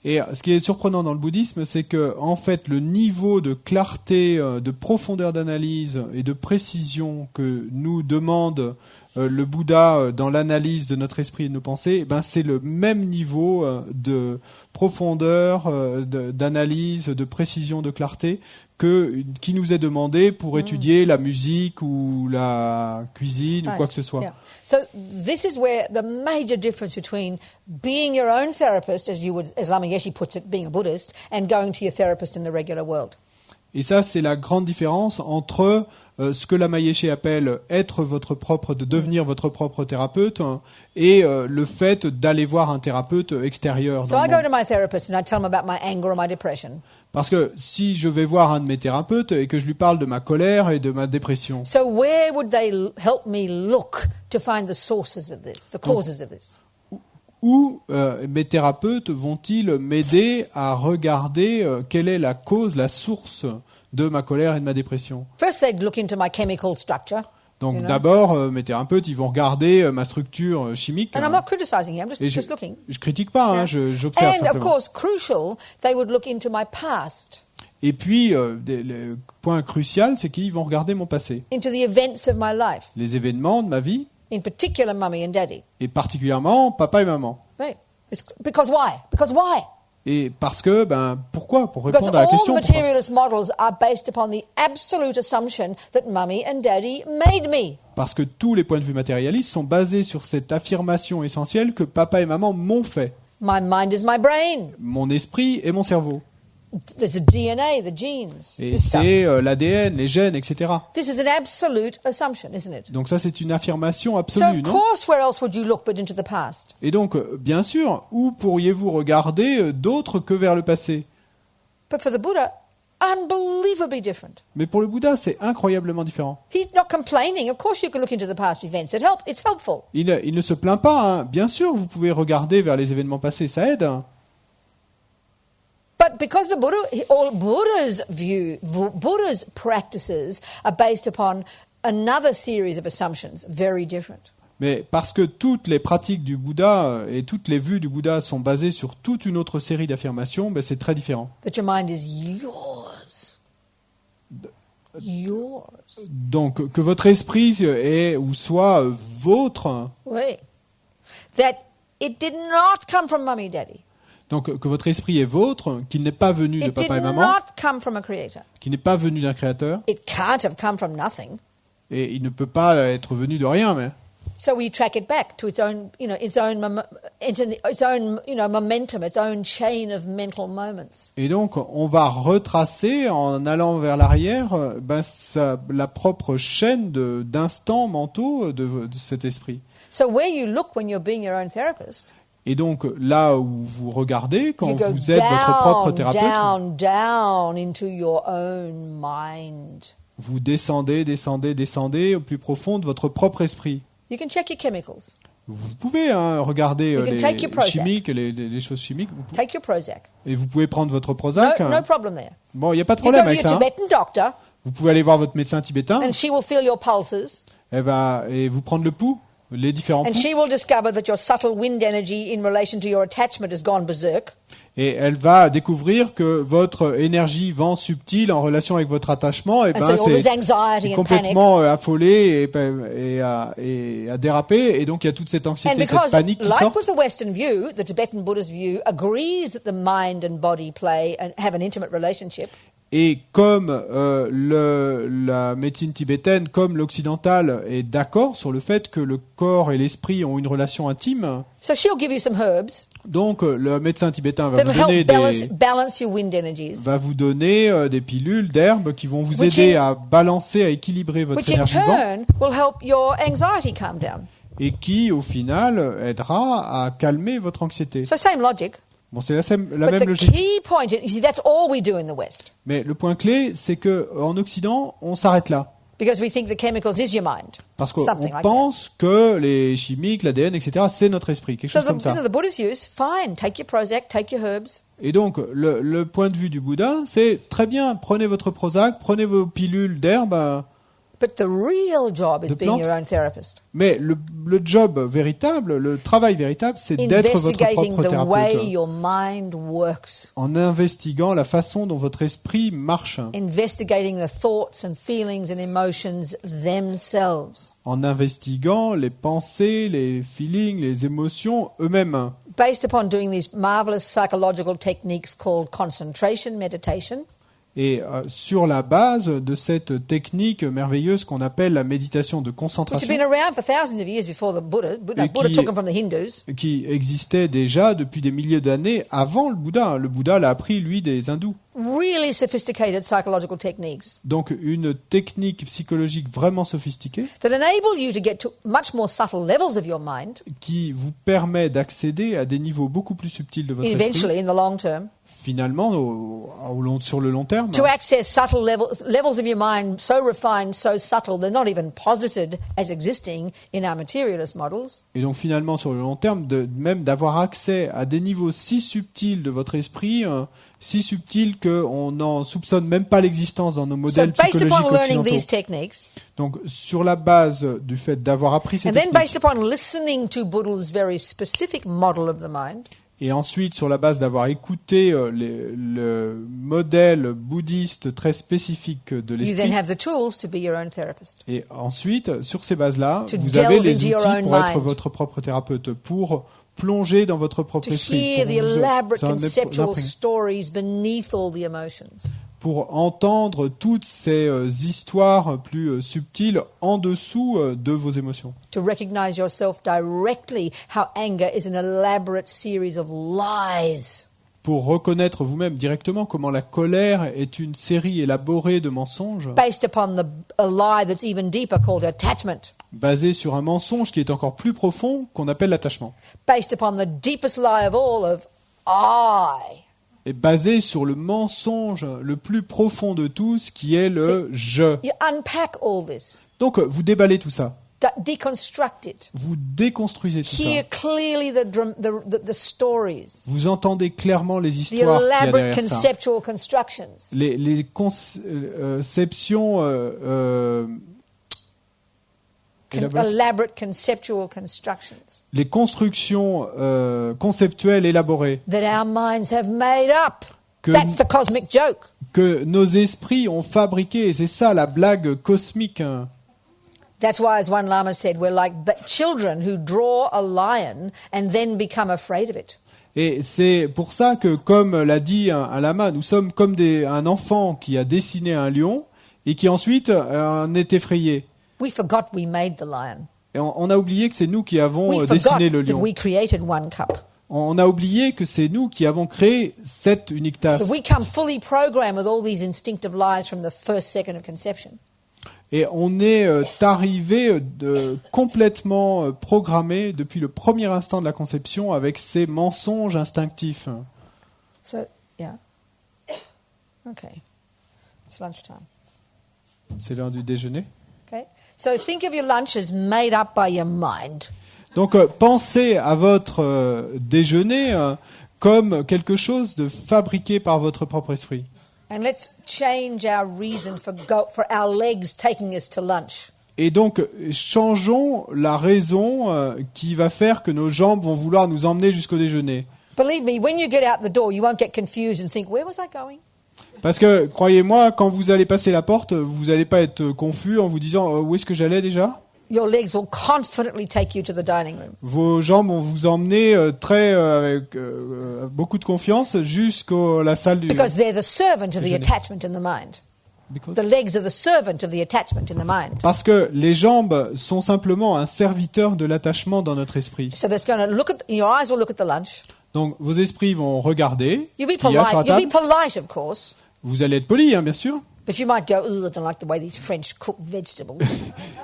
B: Et ce qui est surprenant dans le bouddhisme, c'est que en fait, le niveau de clarté, de profondeur d'analyse et de précision que nous demande le Bouddha dans l'analyse de notre esprit et de nos pensées, eh ben c'est le même niveau de profondeur, d'analyse, de précision, de clarté qui nous est demandé pour étudier la musique ou la cuisine ou quoi que ce soit.
A: Yeah. So this is where the major difference between being your own therapist, as Lama Yeshe puts it, being a Buddhist, and going to your therapist in the regular world.
B: Et ça, c'est la grande différence entre ce que Lama Yeshe appelle de devenir votre propre thérapeute et le fait d'aller voir un thérapeute extérieur.
A: So I go to my therapist and I tell him about my anger or my depression.
B: Parce que si je vais voir un de mes thérapeutes et que je lui parle de ma colère et de ma dépression,
A: So where would they help me look to find the sources of this, the causes of this?
B: où mes thérapeutes vont-ils m'aider à regarder quelle est la cause, la source de ma colère et de ma dépression?
A: First, they look into my chemical structure.
B: Donc
A: You know?
B: d'abord, mes thérapeutes, ils vont regarder ma structure chimique.
A: And I'm not criticizing you, I'm
B: Et
A: just looking.
B: je critique pas,
A: Yeah.
B: j'observe
A: And of
B: simplement.
A: course, crucial, they would look into my past,
B: Et puis, le point crucial, c'est qu'ils vont regarder mon passé,
A: into the events of my life,
B: les événements de ma vie,
A: in particular mummy and daddy.
B: et particulièrement papa et maman.
A: Right? Because why? Because why?
B: Et parce que, pourquoi? Pour
A: Because
B: répondre à la
A: all the
B: question. Pourquoi?
A: materialist models are based upon the absolute assumption that mummy and daddy made me.
B: Parce que tous les points de vue matérialistes sont basés sur cette affirmation essentielle que papa et maman m'ont fait.
A: My mind is my brain.
B: Mon esprit et mon cerveau.
A: There's a DNA, the genes,
B: Et
A: this stuff.
B: c'est l'ADN, les gènes, etc.
A: This is an absolute assumption, isn't it?
B: Donc ça, c'est une affirmation
A: So
B: absolue,
A: of
B: non?
A: course, where else would you look but into the past?
B: Et donc, bien sûr, où pourriez-vous regarder d'autre que vers le passé?
A: But for the Buddha, unbelievably different.
B: Mais pour le Bouddha, c'est incroyablement différent.
A: He's not complaining. Of course, you can look into the past events. It's helpful.
B: Il ne se plaint pas, hein. Bien sûr, vous pouvez regarder vers les événements passés, ça aide. Hein.
A: But because the Buddha, all Buddha's practices are based upon another series of assumptions, very different.
B: Mais parce que toutes les pratiques du Bouddha et toutes les vues du Bouddha sont basées sur toute une autre série d'affirmations, c'est très différent.
A: That your mind is yours. Yours.
B: Donc, que votre esprit est ou soit vôtre,
A: Oui. That it did not come from mummy, daddy.
B: donc que votre esprit est vôtre, qu'il n'est pas venu de
A: It did
B: papa et maman,
A: not come from a creator.
B: qu'il n'est pas venu d'un créateur,
A: It can't have come from nothing.
B: et il ne peut pas être venu de rien, mais...
A: So we track it back to its own momentum, its own chain of mental moments.
B: Et donc, on va retracer, en allant vers l'arrière, la propre chaîne d'instants mentaux de cet esprit.
A: So where you look when you're being your own therapist,
B: Et donc, là où vous regardez, quand
A: you go
B: vous êtes votre propre thérapeute,
A: down into your own mind.
B: vous descendez au plus profond de votre propre esprit.
A: You can check your chemicals.
B: Vous pouvez regarder
A: You can
B: les
A: take your Prozac.
B: chimiques, les choses chimiques,
A: Take your Prozac.
B: et vous pouvez prendre votre Prozac.
A: No problem there.
B: Bon, il n'y a pas de
A: You go
B: problème
A: to
B: avec
A: your
B: ça. Hein.
A: Tibetan doctor,
B: Vous pouvez aller voir votre médecin tibétain,
A: and she will feel your pulses,
B: et vous prendre le pouls, les différents
A: and
B: pouls,
A: she will discover that your subtle wind energy in relation to your attachment has gone berserk.
B: et elle va découvrir que votre énergie vent subtile en relation avec votre attachement,
A: And so all this anxiety
B: c'est
A: and
B: complètement affolé et a dérapé, et donc il y a toute cette
A: And
B: anxiété, cette
A: because,
B: panique qui
A: like
B: sort.
A: with the Western view, the Tibetan Buddhist view agrees that the mind and body play and have an intimate relationship.
B: Et comme la médecine tibétaine, comme l'occidentale, est d'accord sur le fait que le corps et l'esprit ont une relation intime,
A: So she'll give you some herbs
B: donc le médecin tibétain va
A: that'll
B: vous donner
A: help balance your wind energies,
B: des pilules d'herbes qui vont vous
A: Which
B: aider
A: in-
B: à balancer, à équilibrer votre
A: which in
B: énergie vent,
A: turn will help your anxiety calm down.
B: et qui, au final, aidera à calmer votre anxiété.
A: So same logic.
B: Bon, c'est la
A: But
B: même
A: the
B: logique.
A: key point is, you see, that's all we do in the West.
B: Mais le point clé, c'est que en Occident, on s'arrête là.
A: Because we think the chemicals is your mind.
B: Parce qu'on
A: Something like
B: pense que les chimiques, l'ADN, etc., c'est notre esprit, quelque
A: So
B: chose comme ça.
A: the Buddha's use, fine, take your Prozac, take your herbs.
B: Et donc, le point de vue du Bouddha, c'est très bien, prenez votre Prozac, prenez vos pilules d'herbe,
A: But the real job is
B: De
A: being
B: plantes.
A: your own therapist.
B: mais le job véritable, le travail véritable, c'est d'être votre
A: Investigating
B: propre
A: the way
B: thérapeute.
A: your mind works.
B: En investiguant la façon dont votre esprit marche,
A: Investigating the thoughts and feelings and emotions themselves.
B: en investiguant les pensées, les feelings, les émotions eux-mêmes.
A: Based upon doing these marvelous psychological techniques called concentration meditation,
B: Et sur la base de cette technique merveilleuse qu'on appelle la méditation de
A: which have
B: concentration,
A: been around for thousands of years before the Buddha. Buddha
B: qui-
A: took them from the Hindus.
B: qui existait déjà depuis des milliers d'années avant le Bouddha. Le Bouddha l'a appris, lui, des hindous.
A: Really sophisticated psychological techniques
B: Donc une technique psychologique vraiment sophistiquée
A: that enable you to get to much more subtle levels of your mind,
B: qui vous permet d'accéder à des niveaux beaucoup plus subtils de votre esprit,
A: eventually in the long term,
B: finalement, sur le long terme,
A: to access subtle levels of your mind so refined, so subtle, they're not even posited as existing in our materialist models.
B: et donc finalement sur le long terme, même d'avoir accès à des niveaux si subtils de votre esprit, si subtils qu'on n'en soupçonne même pas l'existence dans nos
A: So
B: modèles
A: based
B: psychologiques
A: upon learning
B: occidentaux.
A: these techniques,
B: Donc sur la base du fait d'avoir appris ces
A: and then based
B: techniques,
A: upon listening to Buddha's very specific model of the mind,
B: et ensuite sur la base d'avoir écouté le modèle bouddhiste très spécifique de
A: you then
B: l'esprit,
A: have the tools to be your own therapist.
B: et ensuite sur ces bases-là,
A: To
B: vous avez
A: delve
B: les
A: into your
B: outils
A: own
B: pour être
A: mind.
B: votre propre thérapeute, pour plonger dans votre propre
A: To
B: esprit,
A: hear the
B: pour vous
A: elaborate
B: en
A: conceptual
B: imprégner,
A: stories beneath all the emotions.
B: pour entendre toutes ces histoires plus subtiles en dessous de vos émotions.
A: To recognize yourself directly, how anger is an elaborate series of lies.
B: Pour reconnaître vous-même directement comment la colère est une série élaborée de mensonges,
A: Based upon a lie that's even deeper called attachment.
B: basée sur un mensonge qui est encore plus profond qu'on appelle l'attachement,
A: Based upon the deepest lie of all of I.
B: et basée sur le mensonge le plus profond de tous qui est le je.
A: You unpack all this,
B: Donc vous déballez tout ça,
A: deconstruct it.
B: vous déconstruisez tout ça,
A: Hear clearly the stories,
B: vous entendez clairement les
A: the
B: histoires qu'il y a
A: elaborate
B: derrière ça,
A: conceptual constructions.
B: les conceptions élaborées.
A: Elaborate conceptual constructions
B: Les constructions conceptuelles élaborées
A: that our minds have made up.
B: Que-
A: That's the cosmic joke.
B: que nos esprits ont fabriquées, et c'est ça la blague cosmique. Hein.
A: That's why, as one Lama said, we're like children who draw a lion and then become afraid of it.
B: Et c'est pour ça que, comme l'a dit un lama, nous sommes comme un enfant qui a dessiné un lion et qui ensuite en est effrayé.
A: We forgot we made the lion.
B: Et on a oublié que c'est nous qui avons
A: We forgot
B: dessiné le
A: that
B: lion.
A: we created one cup.
B: On a oublié que c'est nous qui avons créé cette unique tasse.
A: But we come fully programmed with all these instinctive lies from the first second of conception.
B: Et on est arrivé complètement programmé depuis le premier instant de la conception avec ces mensonges instinctifs.
A: So, yeah. Okay. It's lunchtime.
B: C'est l'heure du déjeuner.
A: Okay. So think of your lunch as made up by your mind.
B: Donc pensez à votre déjeuner comme quelque chose de fabriqué par votre propre esprit.
A: And let's change our reason for our legs taking us to lunch.
B: Et donc changeons la raison qui va faire que nos jambes vont vouloir nous emmener jusqu'au déjeuner.
A: Believe me, when you get out the door, you won't get confused and think, where was I going?
B: Parce que, croyez-moi, quand vous allez passer la porte, vous n'allez pas être confus en vous disant où est-ce que j'allais déjà ?
A: Your legs will confidently take you to the dining room.
B: Vos jambes vont vous emmener avec beaucoup de confiance jusqu'à la salle du...
A: Because they're the servant of the
B: Déjeuner.
A: attachment in the mind.
B: Because-
A: The legs are the servant of the attachment in the mind.
B: Parce que les jambes sont simplement un serviteur de l'attachement dans notre esprit.
A: So that's going to your eyes will look at the lunch.
B: Donc vos esprits vont regarder
A: You'll be
B: ce qu'il y a sur la
A: polite. You'll
B: table.
A: be polite, of course.
B: Vous allez être poli, bien sûr.
A: But you might go, I don't like the way these French cook vegetables.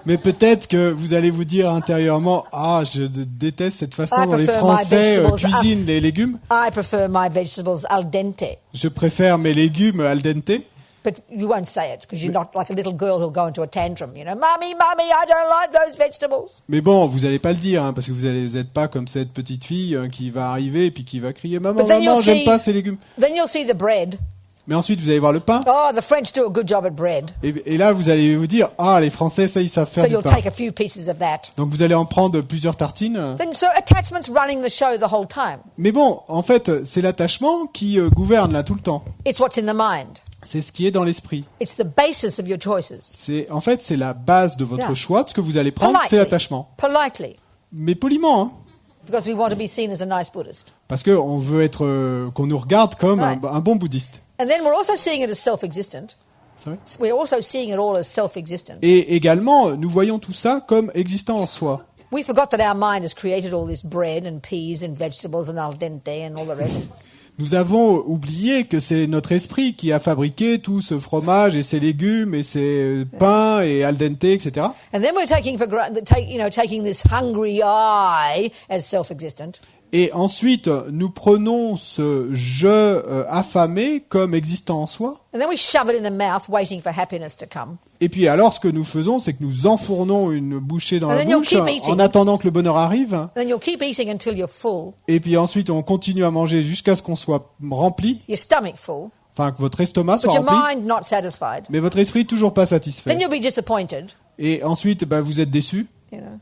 B: Mais peut-être que vous allez vous dire intérieurement, ah, je déteste cette façon
A: I
B: dont les
A: prefer my
B: Français
A: vegetables,
B: cuisinent les légumes.
A: I prefer my vegetables al dente.
B: Je préfère mes légumes al dente.
A: But you won't say it because you're not like a little girl who'll go into a tantrum, you know, Mommy, I don't like those vegetables.
B: Mais bon, vous allez pas le dire, hein, parce que vous n'êtes pas comme cette petite fille qui va arriver et puis qui va crier maman,
A: But then
B: maman,
A: you'll
B: j'aime
A: see-
B: pas ces légumes.
A: Then you'll see the bread.
B: Mais ensuite, vous allez voir le pain.
A: Oh, the French do a good job at bread.
B: Et là, vous allez vous dire, ah, les Français, ça, ils savent faire
A: So
B: du
A: you'll
B: pain.
A: take a few pieces of that.
B: Donc vous allez en prendre plusieurs tartines.
A: Then so attachment's running the show the whole time.
B: Mais bon, en fait, c'est l'attachement qui gouverne là tout le temps.
A: It's what's in the mind.
B: C'est ce qui est dans l'esprit.
A: It's the basis of your choices.
B: En fait, c'est la base de votre
A: Yeah.
B: choix, de ce que vous allez prendre, c'est l'attachement.
A: Politely.
B: Mais poliment, hein.
A: Because we want to be seen as a nice Buddhist.
B: Parce qu'on veut être, qu'on nous regarde comme
A: Right.
B: un bon bouddhiste.
A: And then we're also seeing it as self-existent.
B: C'est vrai.
A: We're also seeing it all as self-existent.
B: Et également, nous voyons tout ça comme existant en soi.
A: We forgot that our mind has created all this bread and peas and vegetables and al dente and all the rest.
B: Nous avons oublié que c'est notre esprit qui a fabriqué tout ce fromage et ces légumes et ces pains et al dente, etc.
A: And then we're taking for granted, taking this hungry I as self-existent.
B: Et ensuite, nous prenons ce je affamé comme existant en soi.
A: And then we shove it in the mouth, waiting for happiness to come.
B: Et puis alors, ce que nous faisons, c'est que nous enfournons une bouchée dans
A: And
B: la
A: then you'll
B: bouche
A: keep eating.
B: en attendant que le bonheur arrive.
A: And then you'll keep eating until you're full,
B: Et puis ensuite, on continue à manger jusqu'à ce qu'on soit rempli,
A: your stomach full,
B: enfin que votre estomac soit
A: but your
B: rempli,
A: mind not satisfied.
B: mais votre esprit toujours pas satisfait.
A: Then you'll be disappointed,
B: Et ensuite, vous êtes déçu.
A: you know.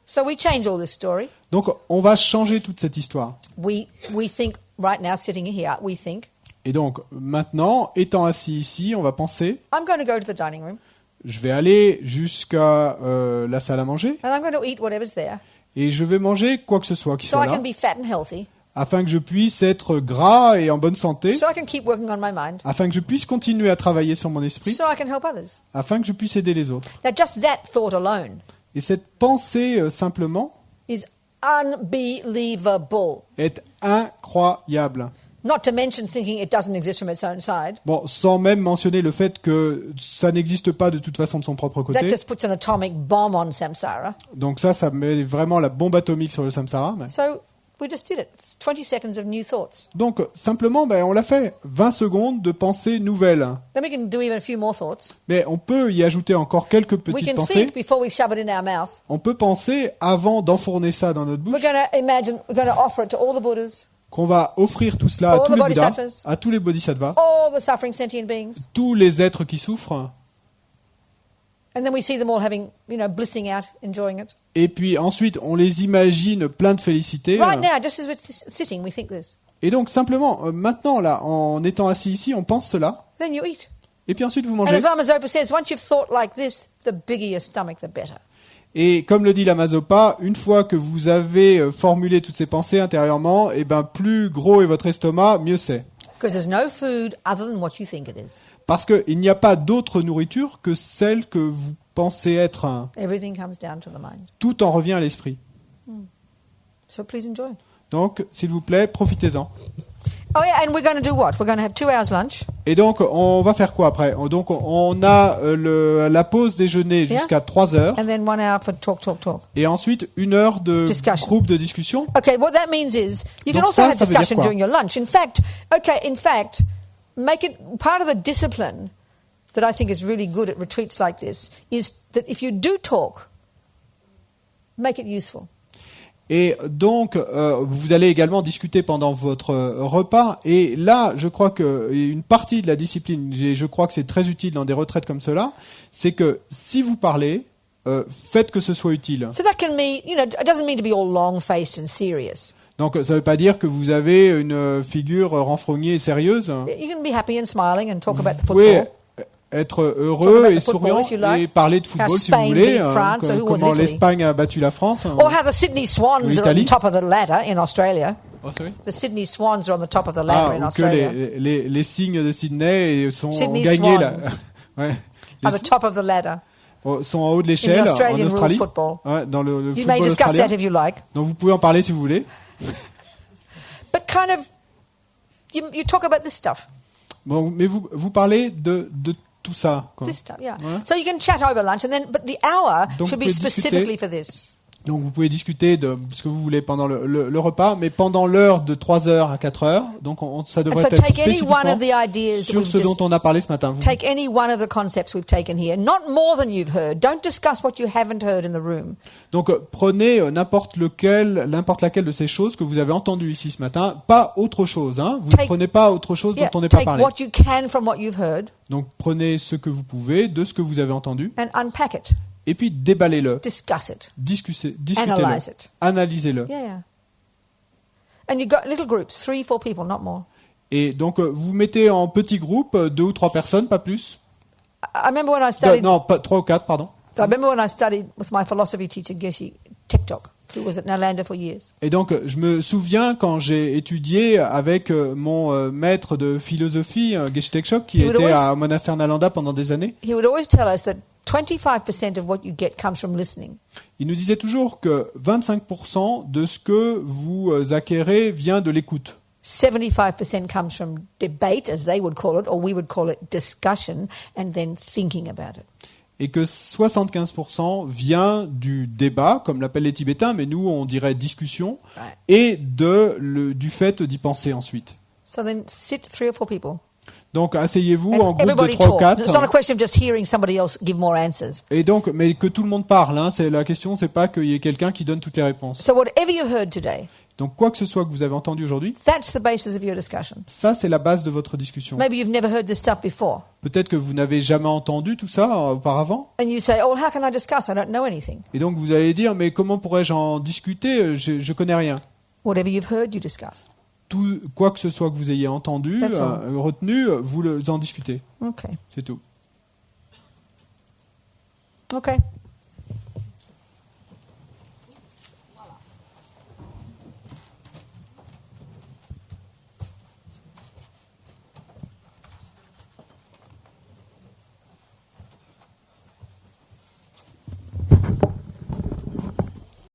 A: So we change all this story.
B: Donc, on va changer toute cette histoire.
A: We think right now, sitting here, we think,
B: Et donc, maintenant, étant assis ici, on va penser,
A: I'm going to go to the dining room
B: je vais aller jusqu'à la salle à manger
A: and I'm going to eat whatever's there
B: et je vais manger quoi que ce soit qui
A: so
B: soit
A: I
B: là,
A: can be fat and healthy,
B: afin que je puisse être gras et en bonne santé,
A: so I can keep working on my mind,
B: afin que je puisse continuer à travailler sur mon esprit,
A: so I can help others.
B: afin que je puisse aider les autres.
A: Now, just that thought alone
B: Et cette pensée, simplement,
A: is unbelievable.
B: est incroyable.
A: Not to mention thinking it doesn't exist from its own side.
B: Bon, sans même mentionner le fait que ça n'existe pas de toute façon de son propre
A: That
B: côté.
A: just puts an atomic bomb on samsara.
B: Donc ça met vraiment la bombe atomique sur le samsara.
A: So we just did it. 20 seconds of new thoughts.
B: Donc simplement, on l'a fait. 20 secondes de pensées nouvelles.
A: Then we can do even a few more thoughts.
B: Mais on peut y ajouter encore quelques
A: We
B: petites
A: can
B: pensées.
A: think before we shove it in our mouth.
B: On peut penser avant d'enfourner ça dans notre
A: We're
B: bouche,
A: going to imagine, we're going to offer it to all the Buddhas,
B: qu'on va offrir tout cela à
A: All
B: tous
A: the
B: les Bouddhas,
A: bodhisattvas.
B: à tous les bodhisattvas,
A: all the suffering sentient beings.
B: tous les êtres qui souffrent.
A: And then we see them all having, blissing out, enjoying it.
B: Et puis ensuite, on les imagine plein de félicité.
A: Right now, just as we're sitting, we think this.
B: Et donc simplement, maintenant là, en étant assis ici, on pense cela.
A: Then you eat.
B: Et puis ensuite, vous
A: And
B: mangez.
A: as Lama Zopa says, once you've thought like this, the bigger your stomach, the better.
B: Et comme le dit Lama Zopa, une fois que vous avez formulé toutes ces pensées intérieurement, plus gros est votre estomac, mieux c'est.
A: Because there's no food other than what you think it is.
B: Parce qu'il n'y a pas d'autre nourriture que celle que vous pensez être.
A: Everything comes down to the mind.
B: Tout en revient à l'esprit.
A: So please enjoy.
B: Donc, s'il vous plaît, profitez-en.
A: Oh yeah, and we're going to do what? We're going to have 2 hours lunch.
B: Et donc, on va faire quoi après? Donc, on a la pause déjeuner
A: Yeah.
B: jusqu'à 3 heures.
A: And then 1 hour for talk.
B: Et ensuite, 1 heure de
A: Discussion.
B: groupe de discussion.
A: Okay, what that means is you can
B: Donc
A: also
B: ça,
A: have
B: ça veut dire
A: discussion
B: quoi?
A: during your lunch. In fact, make it part of the discipline that I think is really good at retreats like this is that if you do talk, make it useful.
B: Et donc, vous allez également discuter pendant votre repas. Et là, je crois que une partie de la discipline, je crois que c'est très utile dans des retraites comme cela, c'est que si vous parlez, faites que ce soit utile.
A: So that can mean, it doesn't mean to be all long-faced and serious.
B: Donc, ça ne veut pas dire que vous avez une figure renfrognée et sérieuse.
A: You can be happy and smiling and talk about the
B: Vous pouvez
A: football.
B: être
A: Talk
B: heureux
A: about
B: et
A: the football
B: souriant
A: if you like.
B: et parler de football
A: How
B: si vous
A: Spain
B: voulez,
A: beat France, or who was
B: comment
A: Italy.
B: l'Espagne a battu la France.
A: Or how the Sydney Swans are on
B: L'Italie.
A: top of the ladder in Australia.
B: Oh, sorry.
A: The Sydney Swans are on the top of the ladder in
B: Ou que
A: Australia.
B: les signes de Sydney ont
A: Sydney
B: gagné là.
A: Swans.
B: Ouais.
A: At the top of the ladder.
B: Sont en haut de
A: In
B: l'échelle
A: the
B: en
A: Australian rules
B: Australie.
A: football.
B: Ouais, dans le
A: You may
B: football
A: discuss
B: australien.
A: that if you like.
B: Donc vous pouvez en parler si vous voulez.
A: But kind of, you talk about this stuff.
B: Bon, mais vous parlez de tout ça, quoi.
A: This stuff, yeah.
B: Ouais.
A: So you can chat over lunch, but the hour
B: Donc
A: should
B: vous
A: be
B: pouvez discuter.
A: specifically for this.
B: Donc vous pouvez discuter de ce que vous voulez pendant le repas, mais pendant l'heure de 3h à 4h, donc ça
A: And
B: devrait
A: so
B: être
A: take any one
B: spécifiquement
A: of the ideas that
B: sur
A: we've
B: ce dont
A: just,
B: on a parlé ce matin.
A: take any one of the concepts we've taken here, not more than you've heard. Don't discuss what you haven't heard in the room.
B: Donc prenez n'importe laquelle de ces choses que vous avez entendues ici ce matin, pas autre chose. Hein. Vous ne
A: Take-
B: prenez pas autre chose
A: Yeah,
B: dont on n'est pas
A: take
B: parlé.
A: what you can from what you've heard
B: Donc prenez ce que vous pouvez de ce que vous avez entendu,
A: and unpack it,
B: et puis déballez-le,
A: discuss it.
B: discutez-le,
A: Analyze it.
B: analysez-le.
A: Yeah, yeah. And you've got little groups, 3, 4 people, not more.
B: Et donc vous mettez en petits groupes, 2 ou 3 personnes, pas plus.
A: I remember when I studied.
B: Non, pas 3 ou 4, pardon.
A: I remember when I studied with my philosophy teacher, Geshe Tektok, who was at Nalanda for years.
B: Et donc, je me souviens quand j'ai étudié avec mon maître de philosophie, Geshe Tekshop, qui
A: He would
B: était
A: always-
B: au monastère Nalanda pendant des années.
A: He would always tell us that 25% of what you get comes from listening.
B: Il nous disait toujours que 25% de ce que vous acquérez vient de l'écoute.
A: 75% comes from debate, as they would call it, or we would call it discussion, and then thinking about it.
B: Et que 75% vient du débat, comme l'appellent les Tibétains, mais nous on dirait discussion,
A: Right.
B: et du fait d'y penser ensuite.
A: So then sit 3 or 4 people.
B: Donc asseyez-vous
A: And
B: en groupe de
A: everybody
B: 3 ou
A: talk. It's not a
B: 4.
A: question of just hearing somebody else give more answers.
B: Et donc, mais que tout le monde parle. Hein, c'est la question, c'est pas qu'il y ait quelqu'un qui donne toutes les réponses.
A: So whatever you heard today,
B: Donc quoi que ce soit que vous avez entendu aujourd'hui,
A: that's the basis of your discussion.
B: ça c'est la base de votre discussion.
A: Maybe you've never heard this stuff before.
B: Peut-être que vous n'avez jamais entendu tout ça auparavant.
A: And you say, oh, well, how can I discuss? I don't know anything.
B: Et donc vous allez dire, mais comment pourrais-je en discuter? Je connais rien.
A: Whatever you've heard, you discuss.
B: Tout, quoi que ce soit que vous ayez entendu,
A: That's all.
B: retenu, vous en discutez.
A: Okay.
B: C'est tout.
A: Okay.